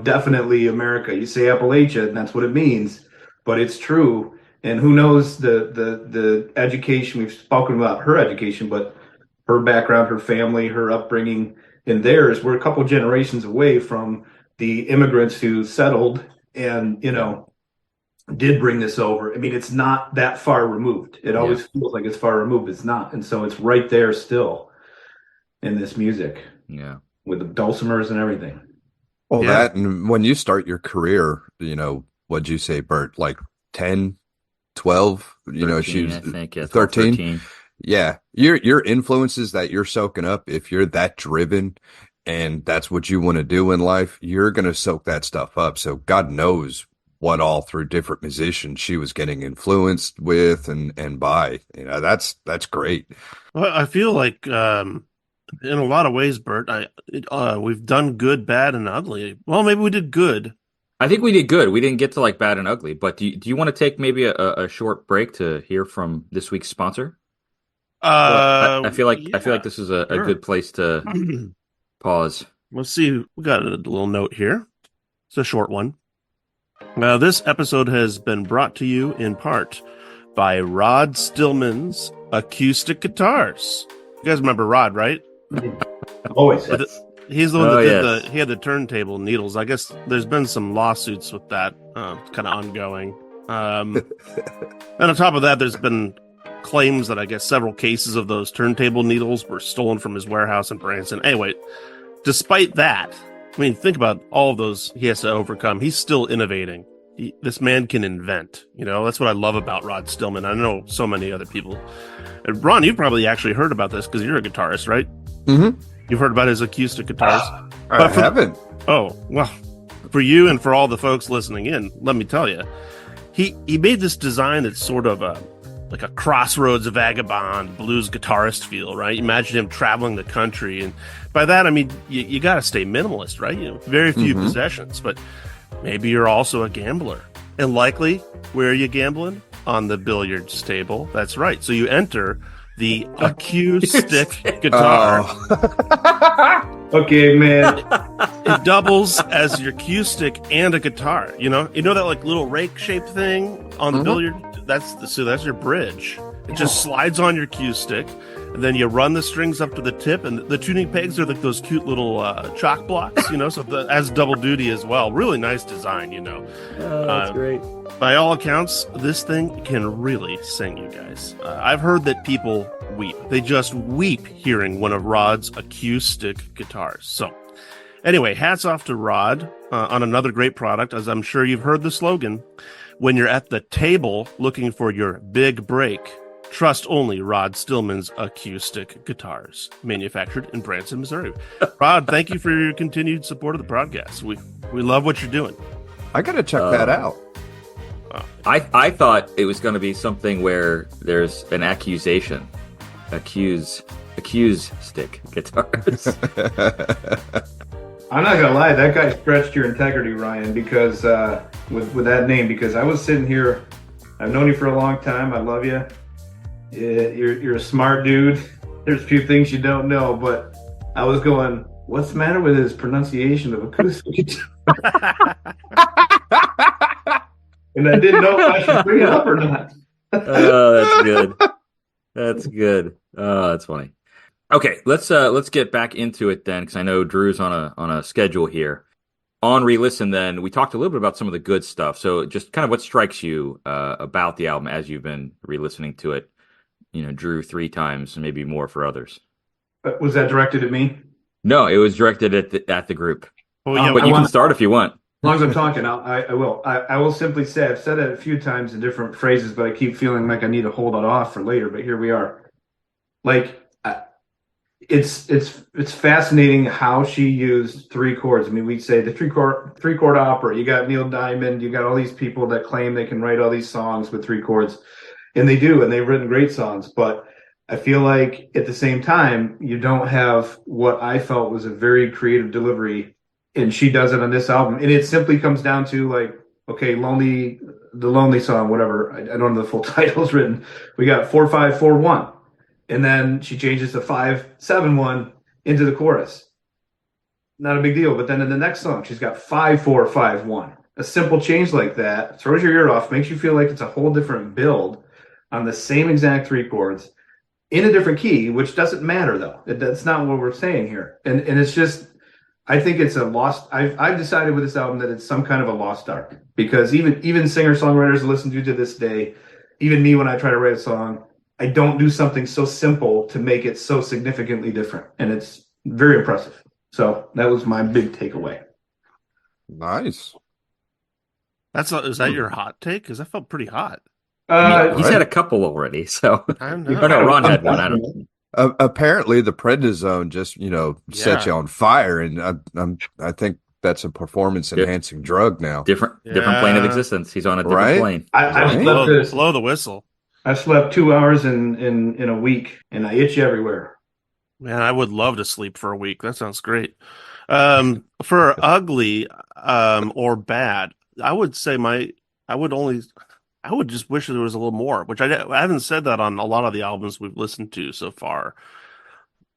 definitely America. You say Appalachia, and that's what it means, but it's true. And who knows the education, we've spoken about her education, but her background, her family, her upbringing, and theirs. We're a couple generations away from the immigrants who settled and, did bring this over. I mean, it's not that far removed. It always feels like it's far removed. It's not. And so it's right there still in this music, with the dulcimers and everything. Well, that, and when you start your career, what'd you say, Bert, like 10, 12, 13, she was I think, 13. Yeah. Your influences that you're soaking up, if you're that driven and that's what you want to do in life, you're going to soak that stuff up. So God knows what all through different musicians she was getting influenced with and by, that's great. Well, I feel like, in a lot of ways, Bert, we've done good, bad, and ugly. Well, maybe we did good. I think we did good. We didn't get to like bad and ugly, but do you want to take maybe a short break to hear from this week's sponsor? I feel like this is a good place to pause. Let's see. We got a little note here. It's a short one. This episode has been brought to you in part by Rod Stillman's Acoustic Guitars. You guys remember Rod, right? Always. He's the one that he had the turntable needles. I guess there's been some lawsuits with that, kind of ongoing. And on top of that, there's been claims that I guess several cases of those turntable needles were stolen from his warehouse in Branson. Anyway, despite that, I mean, think about all of those he has to overcome. He's still innovating. This man can invent. That's what I love about Rod Stillman. I know so many other people. And Ron, you've probably actually heard about this because you're a guitarist, right? Mm-hmm. You've heard about his acoustic guitars? I haven't. Oh, well, for you and for all the folks listening in, let me tell you, he made this design that's sort of like a Crossroads vagabond blues guitarist feel, right? Imagine him traveling the country. And by that, I mean, you got to stay minimalist, right? Very few possessions, but maybe you're also a gambler. And likely, where are you gambling? On the billiards table. That's right. So you enter the acoustic guitar. Okay, man. It doubles as your cue stick and a guitar. You know that like little rake shaped thing on the billiard. That's your bridge. It just slides on your cue stick, and then you run the strings up to the tip, and the tuning pegs are like those cute little chalk blocks. So as double duty as well. Really nice design. Oh, that's great. By all accounts, this thing can really sing, you guys. I've heard that people weep. They just weep hearing one of Rod's acoustic guitars. So, anyway, hats off to Rod on another great product. As I'm sure you've heard the slogan, when you're at the table looking for your big break, Trust only Rod Stillman's acoustic guitars, manufactured in Branson, Missouri. Rod, thank you for your continued support of the podcast. We love what you're doing. I gotta check that out. I thought it was going to be something where there's an accusation. Accuse stick guitars. I'm not gonna lie, that guy stretched your integrity, Ryan, because with that name, because I was sitting here, I've known you for a long time. I love you. You're a smart dude. There's a few things you don't know, but I was going, what's the matter with his pronunciation of acoustic guitar? And I didn't know if I should bring it up or not. Oh, that's good. That's good. Oh, that's funny. Okay, let's get back into it then, because I know Drew's on a schedule here. On re-listen, then we talked a little bit about some of the good stuff. So, just kind of what strikes you about the album as you've been re-listening to it. You know, Drew 3 times, and maybe more for others. Was that directed at me? No, it was directed at the group. Oh, yeah, but you can start if you want. As long as I'm talking, I will. I will simply say, I've said it a few times in different phrases, but I keep feeling like I need to hold it off for later. But here we are. Like, it's fascinating how she used 3 chords. I mean, we'd say the three chord opera. You got Neil Diamond. You got all these people that claim they can write all these songs with 3 chords, and they do, and they've written great songs. But I feel like at the same time, you don't have what I felt was a very creative delivery. And she does it on this album, and it simply comes down to like, okay, the lonely song, whatever. I don't know the full titles written. We got 4-5-4-1, and then she changes to 5-7-1 into the chorus. Not a big deal. But then in the next song, she's got 5-4-5-1. A simple change like that throws your ear off, makes you feel like it's a whole different build on the same exact 3 chords in a different key, which doesn't matter though. That's not what we're saying here, and it's just. I think it's a lost. I've decided with this album that it's some kind of a lost art, because even singer-songwriters listen to this day, even me when I try to write a song, I don't do something so simple to make it so significantly different, and it's very impressive. So that was my big takeaway. Nice. Is that your hot take? Because that felt pretty hot. He's had a couple already, so. I Oh, no, Ron had one. I don't know. Apparently, the prednisone just set you on fire, and I think that's a performance enhancing drug now. Different plane of existence. He's on a different plane. I blow the whistle. I slept 2 hours in a week, and I itch everywhere. Man, I would love to sleep for a week. That sounds great. For ugly or bad, I would say I would just wish there was a little more, which I haven't said that on a lot of the albums we've listened to so far.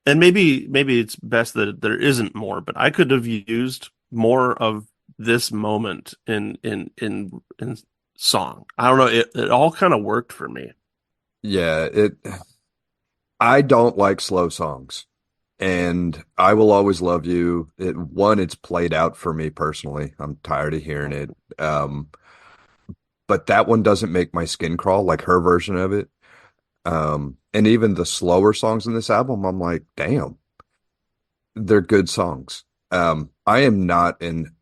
And maybe it's best that there isn't more, but I could have used more of this moment in song. I don't know. It all kind of worked for me. Yeah, I don't like slow songs, and I Will Always Love You. It's played out for me personally. I'm tired of hearing it. But that one doesn't make my skin crawl like her version of it. And even the slower songs in this album, I'm like, damn, they're good songs. I am not an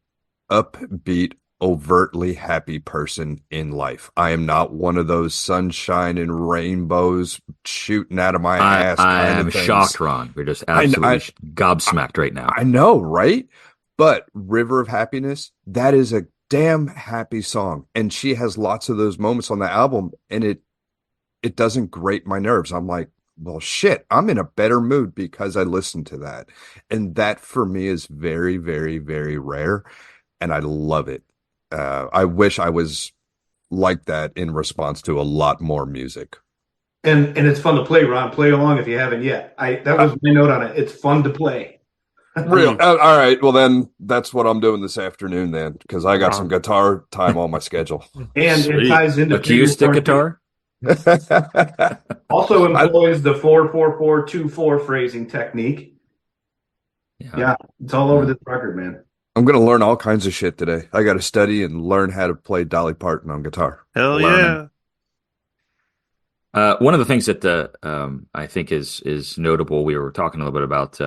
upbeat, overtly happy person in life. I am not one of those sunshine and rainbows shooting out of my ass. I am shocked, Ron. We're just absolutely gobsmacked right now. I know, right? But River of Happiness, that is a damn happy song, and she has lots of those moments on the album, and it doesn't grate my nerves. I'm like, well, shit, I'm in a better mood because I listened to that, and that for me is very, very, very rare, and I love it. I wish I was like that in response to a lot more music. And it's fun to play, Ron. Play along if you haven't yet. That was my note on it. It's fun to play. Real. All right. Well, then that's what I'm doing this afternoon then, because I got some guitar time on my schedule. And Sweet. it ties into acoustic guitar. Also employs the 4-4-4-2-4 phrasing technique. Yeah, it's all over this record, man. I'm going to learn all kinds of shit today. I got to study and learn how to play Dolly Parton on guitar. Hell yeah. One of the things that I think is notable, we were talking a little bit about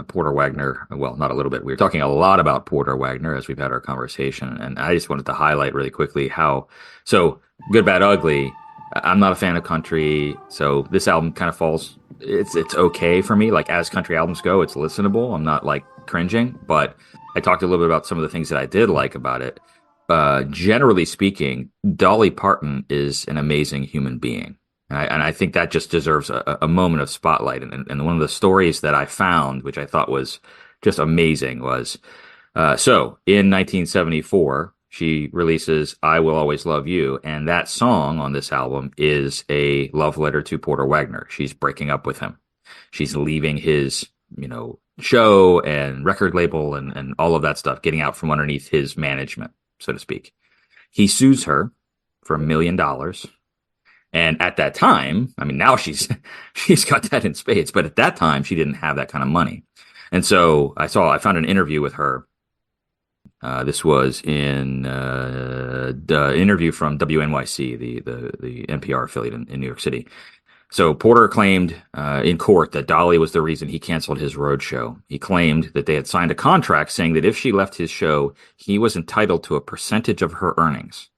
Porter Wagoner. Well, not a little bit. We were talking a lot about Porter Wagoner as we've had our conversation. And I just wanted to highlight really quickly how, so Good, Bad, Ugly, I'm not a fan of country, so this album kind of falls. It's okay for me. Like as country albums go, it's listenable. I'm not like cringing, but I talked a little bit about some of the things that I did like about it. Generally speaking, Dolly Parton is an amazing human being. And I think that just deserves a moment of spotlight. And one of the stories that I found, which I thought was just amazing, was so in 1974, she releases I Will Always Love You. And that song on this album is a love letter to Porter Wagoner. She's breaking up with him. She's leaving his, show and record label and all of that stuff, getting out from underneath his management, so to speak. He sues her for $1 million. And at that time, I mean, now she's got that in spades, but at that time she didn't have that kind of money. And so I found an interview with her. This was in the interview from WNYC, the NPR affiliate in New York City. So Porter claimed in court that Dolly was the reason he canceled his road show. He claimed that they had signed a contract saying that if she left his show, he was entitled to a percentage of her earnings.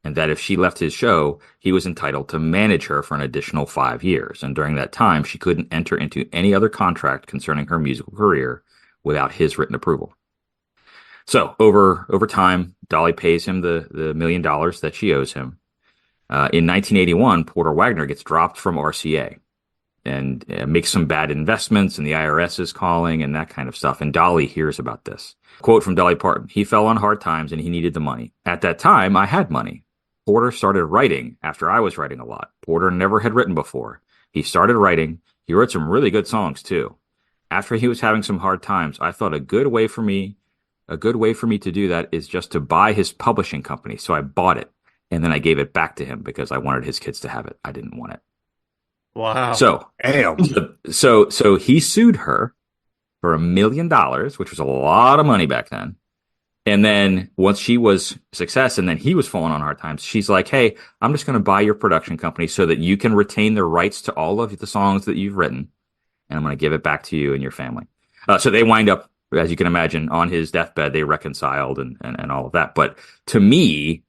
And that if she left his show, he was entitled to manage her for an additional 5 years. And during that time, she couldn't enter into any other contract concerning her musical career without his written approval. So over time, Dolly pays him the $1 million that she owes him. In 1981, Porter Wagoner gets dropped from RCA and makes some bad investments, and the IRS is calling and that kind of stuff. And Dolly hears about this. Quote from Dolly Parton: "He fell on hard times and he needed the money. At that time, I had money. Porter started writing after I was writing a lot. Porter never had written before. He started writing. He wrote some really good songs too. After he was having some hard times, I thought a good way for me to do that is just to buy his publishing company. So I bought it. And then I gave it back to him because I wanted his kids to have it. I didn't want it." Wow. So, Damn. so he sued her for $1 million, which was a lot of money back then. And then once she was a success and then he was falling on hard times, she's like, "Hey, I'm just going to buy your production company so that you can retain the rights to all of the songs that you've written. And I'm going to give it back to you and your family." So they wind up, as you can imagine, on his deathbed, they reconciled and all of that. But to me,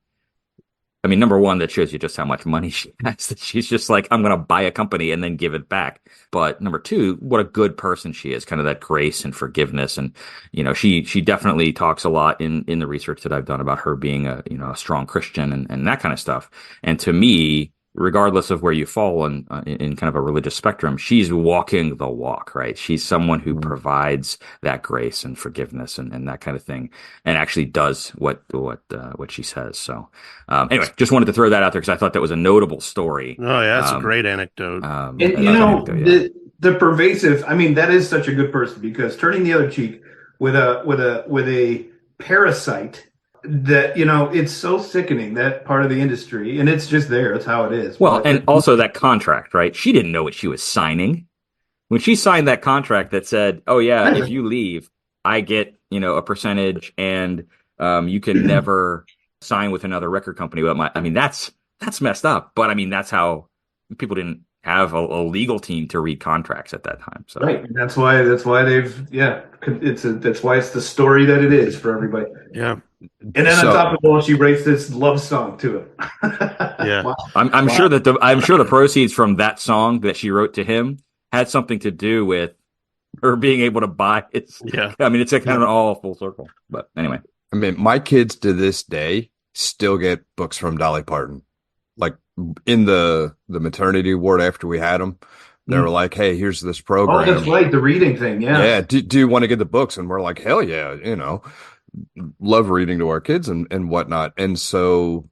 I mean, number one, that shows you just how much money she has. That she's just like, I'm going to buy a company and then give it back. But number two, what a good person she is, kind of that grace and forgiveness. And, she definitely talks a lot in the research that I've done about her being a strong Christian and that kind of stuff. And to me, regardless of where you fall in kind of a religious spectrum, she's walking the walk, right? She's someone who provides that grace and forgiveness and that kind of thing, and actually does what she says. So, anyway, just wanted to throw that out there because I thought that was a notable story. Oh yeah, that's a great anecdote. And the pervasive. I mean, that is such a good person, because turning the other cheek with a parasite. That it's so sickening, that part of the industry, and it's just there. It's how it is. Well, and also that contract, right? She didn't know what she was signing when she signed that contract that said, "Oh yeah, if you leave, I get a percentage, and you can never sign with another record company without my." I mean, that's messed up. But I mean, that's how people didn't have a legal team to read contracts at that time. So right, that's why that's why it's the story that it is for everybody. Yeah. And then on top of it all, she writes this love song to him. Yeah. Wow. I'm sure that the proceeds from that song that she wrote to him had something to do with her being able to buy it. Yeah. I mean, it's a kind of an all full circle. But anyway. I mean, my kids to this day still get books from Dolly Parton. Like in the maternity ward after we had them, they were like, "Hey, here's this program." Oh, that's right, the reading thing. Yeah. Yeah. Do you want to get the books? And we're like, hell yeah, love reading to our kids and whatnot. And so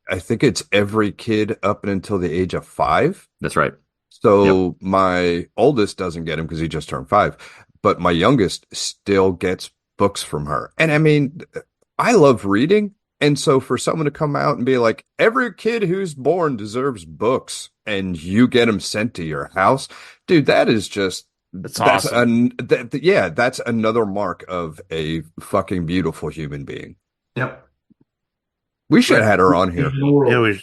I think it's every kid up until the age of 5. That's right. So my oldest doesn't get them because he just turned 5, but my youngest still gets books from her. And I mean, I love reading. And so for someone to come out and be like, every kid who's born deserves books and you get them sent to your house, dude, that is just, that's awesome. That's another mark of a fucking beautiful human being. Yep. We should have had her on here. Yeah,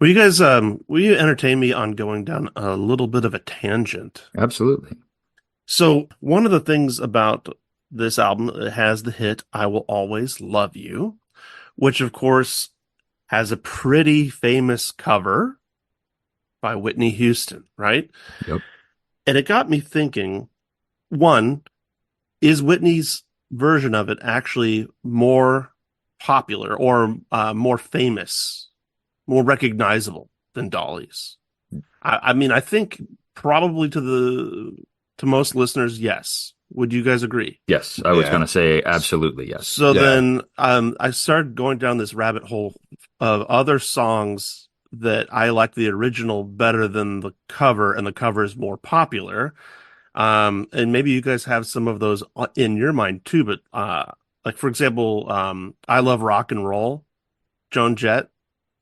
will you guys will you entertain me on going down a little bit of a tangent? Absolutely. So one of the things about this album, it has the hit "I Will Always Love You," which of course has a pretty famous cover by Whitney Houston, right? Yep. And it got me thinking, one, is Whitney's version of it actually more popular or more famous, more recognizable than Dolly's? I mean, I think probably to most listeners, yes. Would you guys agree? Yes, I was going to say absolutely yes. So then I started going down this rabbit hole of other songs that I like the original better than the cover, and the cover is more popular. And maybe you guys have some of those in your mind too, but like, for example, I Love Rock and Roll, Joan Jett,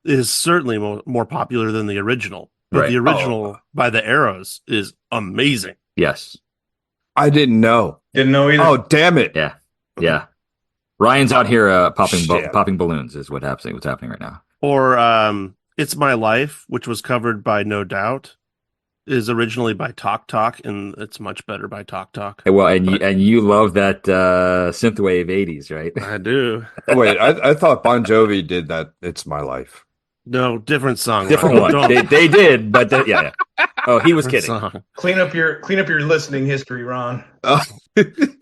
is certainly more popular than the original. But the original by the Arrows is amazing. Yes. I didn't know. Didn't know either. Oh, damn it. Yeah. Yeah. Ryan's out here popping balloons is what's happening right now. Or It's My Life, which was covered by No Doubt, is originally by Talk Talk, and it's much better by Talk Talk. Well, and you love that synthwave 80s, right? I do. Wait, I thought Bon Jovi did that. It's My Life. No, different song. Different one. They did, but yeah. Oh, he was kidding. Song. Clean up your listening history, Ron.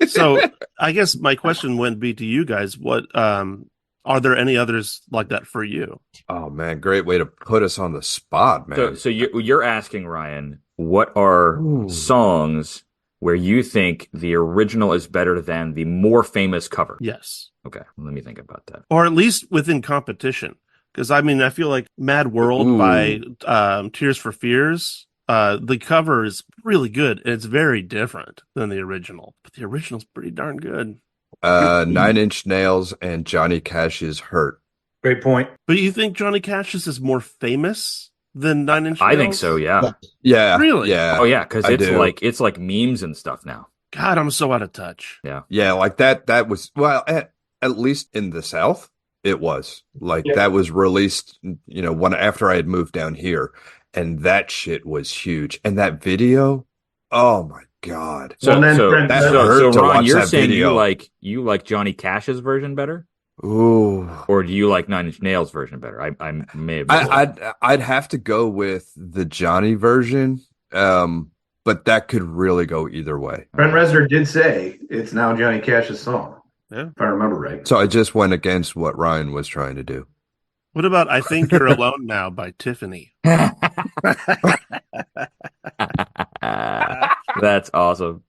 So I guess my question would be to you guys, what are there any others like that for you? Oh man, great way to put us on the spot, man. So you're asking, Ryan, what are songs where you think the original is better than the more famous cover? Yes. Okay, let me think about that. Or at least within competition. Because, I mean, I feel like Mad World by Tears for Fears, the cover is really good, and it's very different than the original. But the original's pretty darn good. 9 Inch Nails and Johnny Cash's Hurt. Great point. But you think Johnny Cash's is more famous than 9 Inch Nails? I think so, yeah. Yeah. Really? Yeah. Oh, yeah, because it's like memes and stuff now. God, I'm so out of touch. Yeah. Yeah, like that was, well, at least in the South, it was. Like, that was released, after I had moved down here. And that shit was huge. And that video, oh my God. So to Ron, watch you're that saying video. you like Johnny Cash's version better? Ooh. Or do you like 9 Inch Nails version better? I may have I'd have to go with the Johnny version. But that could really go either way. Brent Reznor did say it's now Johnny Cash's song. Yeah. If I remember right. So I just went against what Ryan was trying to do. What about I Think You're Alone Now by Tiffany? That's awesome.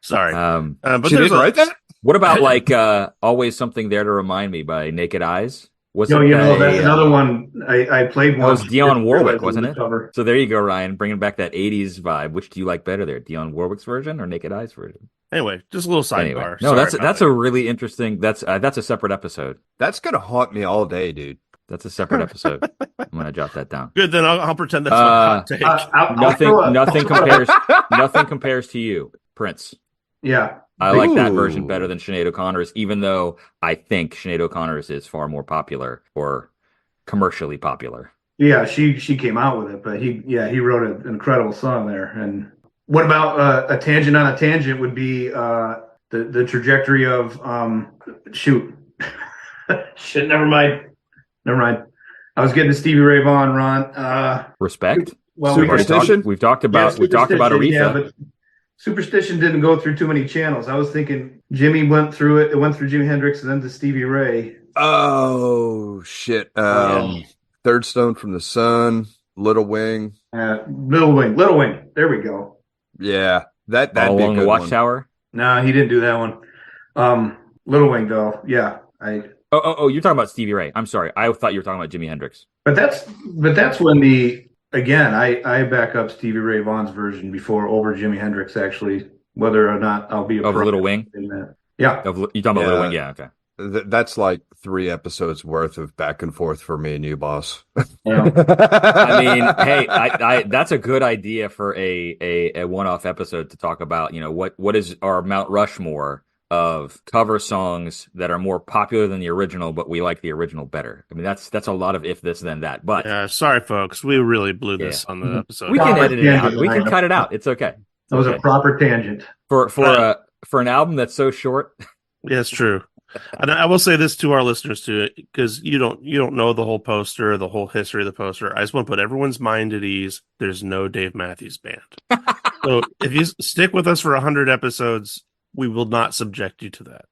Sorry. But she didn't write that? What about like Always Something There to Remind Me by Naked Eyes? That's another one I played once. That was Dionne Warwick, wasn't it? Cover. So there you go, Ryan, bringing back that 80s vibe. Which do you like better there, Dionne Warwick's version or Naked Eyes version? Anyway, just a little sidebar. No, that's a really interesting. That's a separate episode. That's gonna haunt me all day, dude. That's a separate episode. I'm gonna jot that down. Good, then I'll pretend that's my hot take. Nothing compares to you, Prince. Yeah. I like that version better than Sinead O'Connor's, even though I think Sinead O'Connor's is far more popular or commercially popular. Yeah, she came out with it, but he wrote an incredible song there. And what about a tangent on a tangent would be the trajectory of shit, never mind. I was getting to Stevie Ray Vaughan, Ron. Respect. Well, Superstition. We've talked about Aretha. Yeah, but Superstition didn't go through too many channels. I was thinking Jimmy went through it. It went through Jimi Hendrix and then to Stevie Ray. Oh shit! Third Stone from the Sun, Little Wing. Little Wing. There we go. Yeah, that'd All be a Along good the one. Watchtower. No, he didn't do that one. Little Wing though. Yeah, Oh, you're talking about Stevie Ray. I'm sorry. I thought you were talking about Jimi Hendrix. But that's when I back up Stevie Ray Vaughan's version over Jimi Hendrix, actually, whether or not I'll be Of Little Wing? in that. Yeah. You talking about Little Wing? Yeah, okay. That's like 3 episodes worth of back and forth for me and you, boss. Yeah. I mean, hey, I that's a good idea for a one-off episode to talk about, what is our Mount Rushmore of cover songs that are more popular than the original, but we like the original better. I mean, that's a lot of if this then that. But yeah, sorry, folks, we really blew this on the episode. we can edit it out. We can cut it out. It's okay. That was a proper tangent for an album that's so short. Yeah, it's true. And I will say this to our listeners too, because you don't know the whole poster, the whole history of the poster. I just want to put everyone's mind at ease. There's no Dave Matthews Band. So if you stick with us for 100 episodes, we will not subject you to that.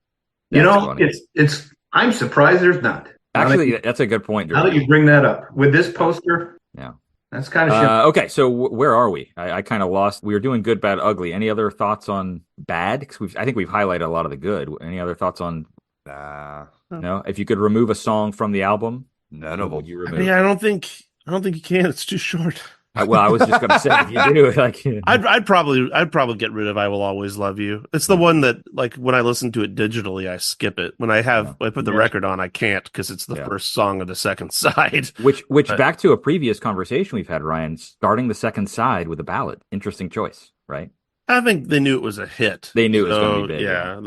You That's know, funny. it's. I'm surprised there's not. Actually, that's a good point, Drew. Now that you bring that up with this poster, Yeah. that's kind of Okay, so where are we? I kind of lost. We were doing good, bad, ugly. Any other thoughts on bad? Because I think we've highlighted a lot of the good. Any other thoughts on? Nah, No. If you could remove a song from the album, none what of would them. you remove? Yeah, I don't think you can. It's too short. Well, I was just going to say, if you do, like, I'd probably get rid of "I Will Always Love You." It's the one that, like, when I listen to it digitally, I skip it. When I put the record on, I can't because it's the first song of the second side. Which back to a previous conversation we've had, Ryan, starting the second side with a ballad. Interesting choice, right? I think they knew it was a hit. They knew it was going to be big. Yeah,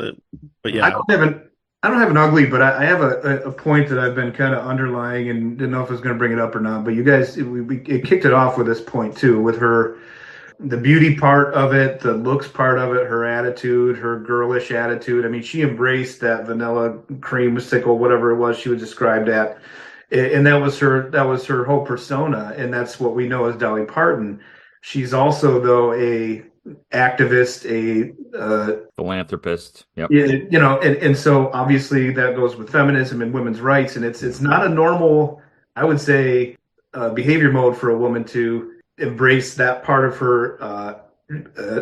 but yeah, I don't have an ugly, but I have a point that I've been kind of underlying and didn't know if I was going to bring it up or not. But you guys, it kicked it off with this point too, with her, the beauty part of it, the looks part of it, her attitude, her girlish attitude. I mean, she embraced that vanilla creamsicle, whatever it was she was described at, and that was her whole persona, and that's what we know as Dolly Parton. She's also though a activist, a philanthropist. Yep. You know, and so obviously that goes with feminism and women's rights, and it's not a normal, I would say, behavior mode for a woman to embrace that part of her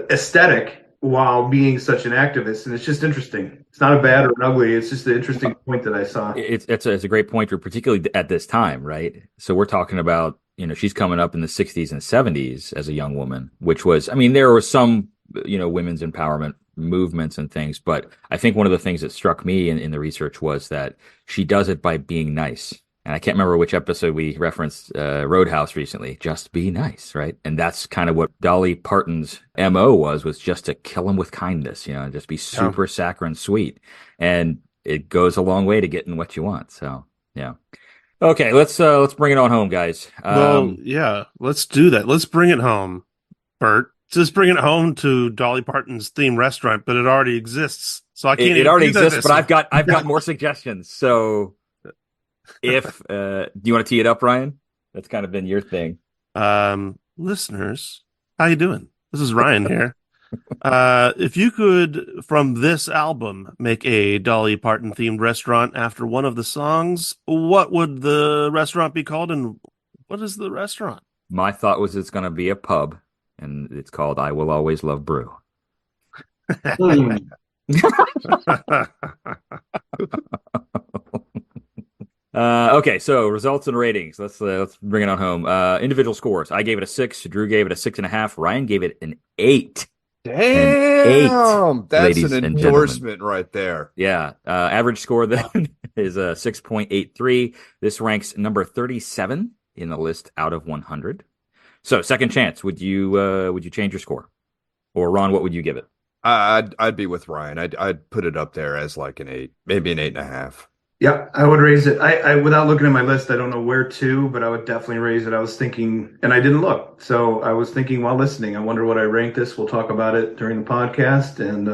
aesthetic while being such an activist, and it's just interesting. It's not a bad or an ugly. It's just an interesting point that I saw. It's a great point, particularly at this time, right? So we're talking about, she's coming up in the 60s and 70s as a young woman, which was, I mean, there were some, women's empowerment movements and things, but I think one of the things that struck me in the research was that she does it by being nice. And I can't remember which episode we referenced Roadhouse recently. Just be nice, right? And that's kind of what Dolly Parton's MO was just to kill him with kindness, just be super saccharine sweet. And it goes a long way to getting what you want. So, yeah. Okay, let's bring it on home, guys. Let's do that. Let's bring it home, Bert. Just bring it home to Dolly Parton's theme restaurant, but it already exists. So I can't. It already exists, but I've got more suggestions. So, if do you want to tee it up, Ryan? That's kind of been your thing. Listeners, how you doing? This is Ryan here. If you could, from this album, make a Dolly Parton themed restaurant after one of the songs, what would the restaurant be called, and what is the restaurant? My thought was it's going to be a pub, and it's called I Will Always Love Brew. Okay, so results and ratings. Let's bring it on home. Individual scores. I gave it a 6. Drew gave it a 6.5. Ryan gave it an 8. Damn, that's an endorsement right there. Yeah. Average score then is a 6.83. This ranks number 37 in the list out of 100. So, second chance. Would you change your score, or Ron? What would you give it? I'd be with Ryan. I'd put it up there as like an 8, maybe an 8.5. Yeah, I would raise it. I without looking at my list, I don't know where to, but I would definitely raise it. I was thinking, and I didn't look, so I was thinking while listening. I wonder what I ranked this. We'll talk about it during the podcast, and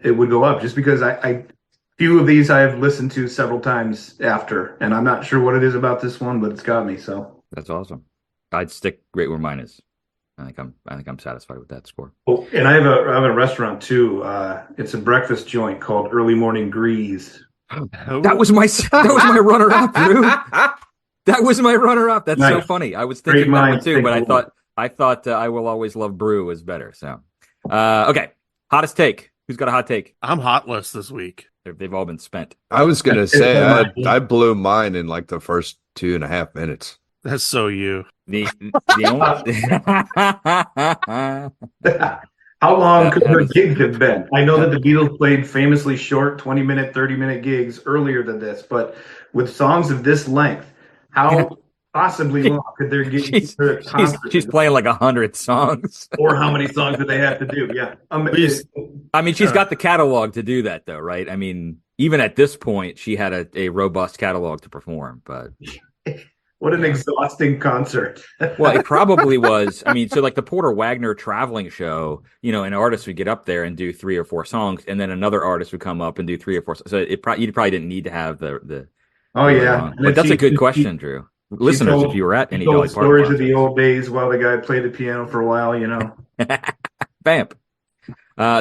it would go up just because I few of these I have listened to several times after, and I'm not sure what it is about this one, but it's got me. So that's awesome. I'd stick right where mine is. I think I'm satisfied with that score. Oh, and I have a restaurant too. It's a breakfast joint called Early Morning Grease. That was my runner-up, Drew. That was my runner-up. That's nice. So funny. I was thinking that one too, but I thought I Will Always Love Brew was better. So, okay, hottest take. Who's got a hot take? I'm hotless this week. They've all been spent. I was gonna say I blew mine in like the first 2.5 minutes. That's so you. The only. How long could her gig have been? I know that the Beatles played famously short 20-minute, 30-minute gigs earlier than this, but with songs of this length, how possibly long could their gig be? She's playing like 100 songs. Or how many songs do they have to do? Yeah. I mean, she's got the catalog to do that, though, right? I mean, even at this point, she had a robust catalog to perform, but... What an exhausting concert. Well, it probably was. I mean, so like the Porter Wagoner traveling show, an artist would get up there and do 3 or 4 songs, and then another artist would come up and do 3 or 4. So you probably didn't need to have the. Oh yeah, but that's a good question, Drew. Listeners, if you were at any Dolly Parton stories of the old days while the guy played the piano for a while, Bam.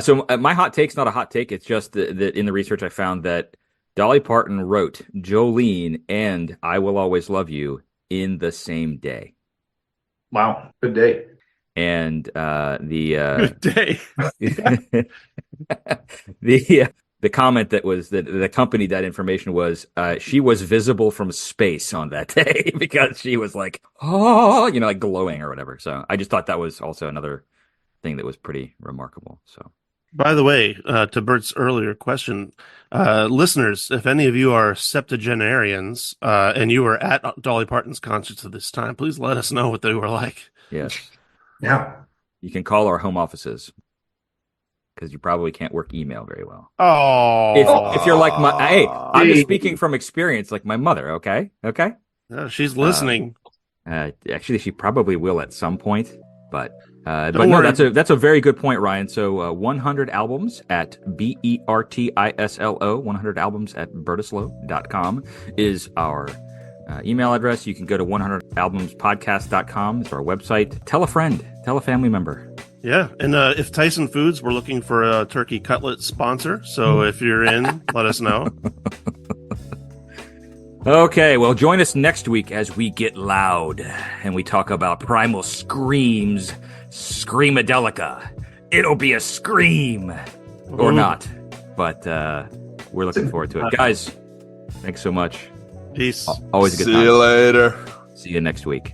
So my hot take's not a hot take. It's just that in the research I found that Dolly Parton wrote Jolene and I Will Always Love You in the same day. Wow, good day. And Good day. the comment that accompanied that information was she was visible from space on that day because she was like, like glowing or whatever. So I just thought that was also another thing that was pretty remarkable. So, by the way, to Bert's earlier question, listeners, if any of you are septuagenarians and you were at Dolly Parton's concerts at this time, please let us know what they were like. Yes. Yeah. You can call our home offices because you probably can't work email very well. Oh, if you're like I'm just speaking from experience, like my mother. Okay. She's listening. Actually, she probably will at some point, but no, that's a very good point, Ryan. So 100 albums at BERTISLO, 100 albums at bertislow.com is our email address. You can go to 100albumspodcast.com. It's our website. Tell a friend, tell a family member. Yeah, and if Tyson Foods, we're looking for a turkey cutlet sponsor. So if you're in, let us know. Okay, well, join us next week as we get loud and we talk about Primal Scream's Screamadelica. It'll be a scream or not, but we're looking forward to it. Guys, thanks so much. Peace. Always a good time. See you later. See you next week.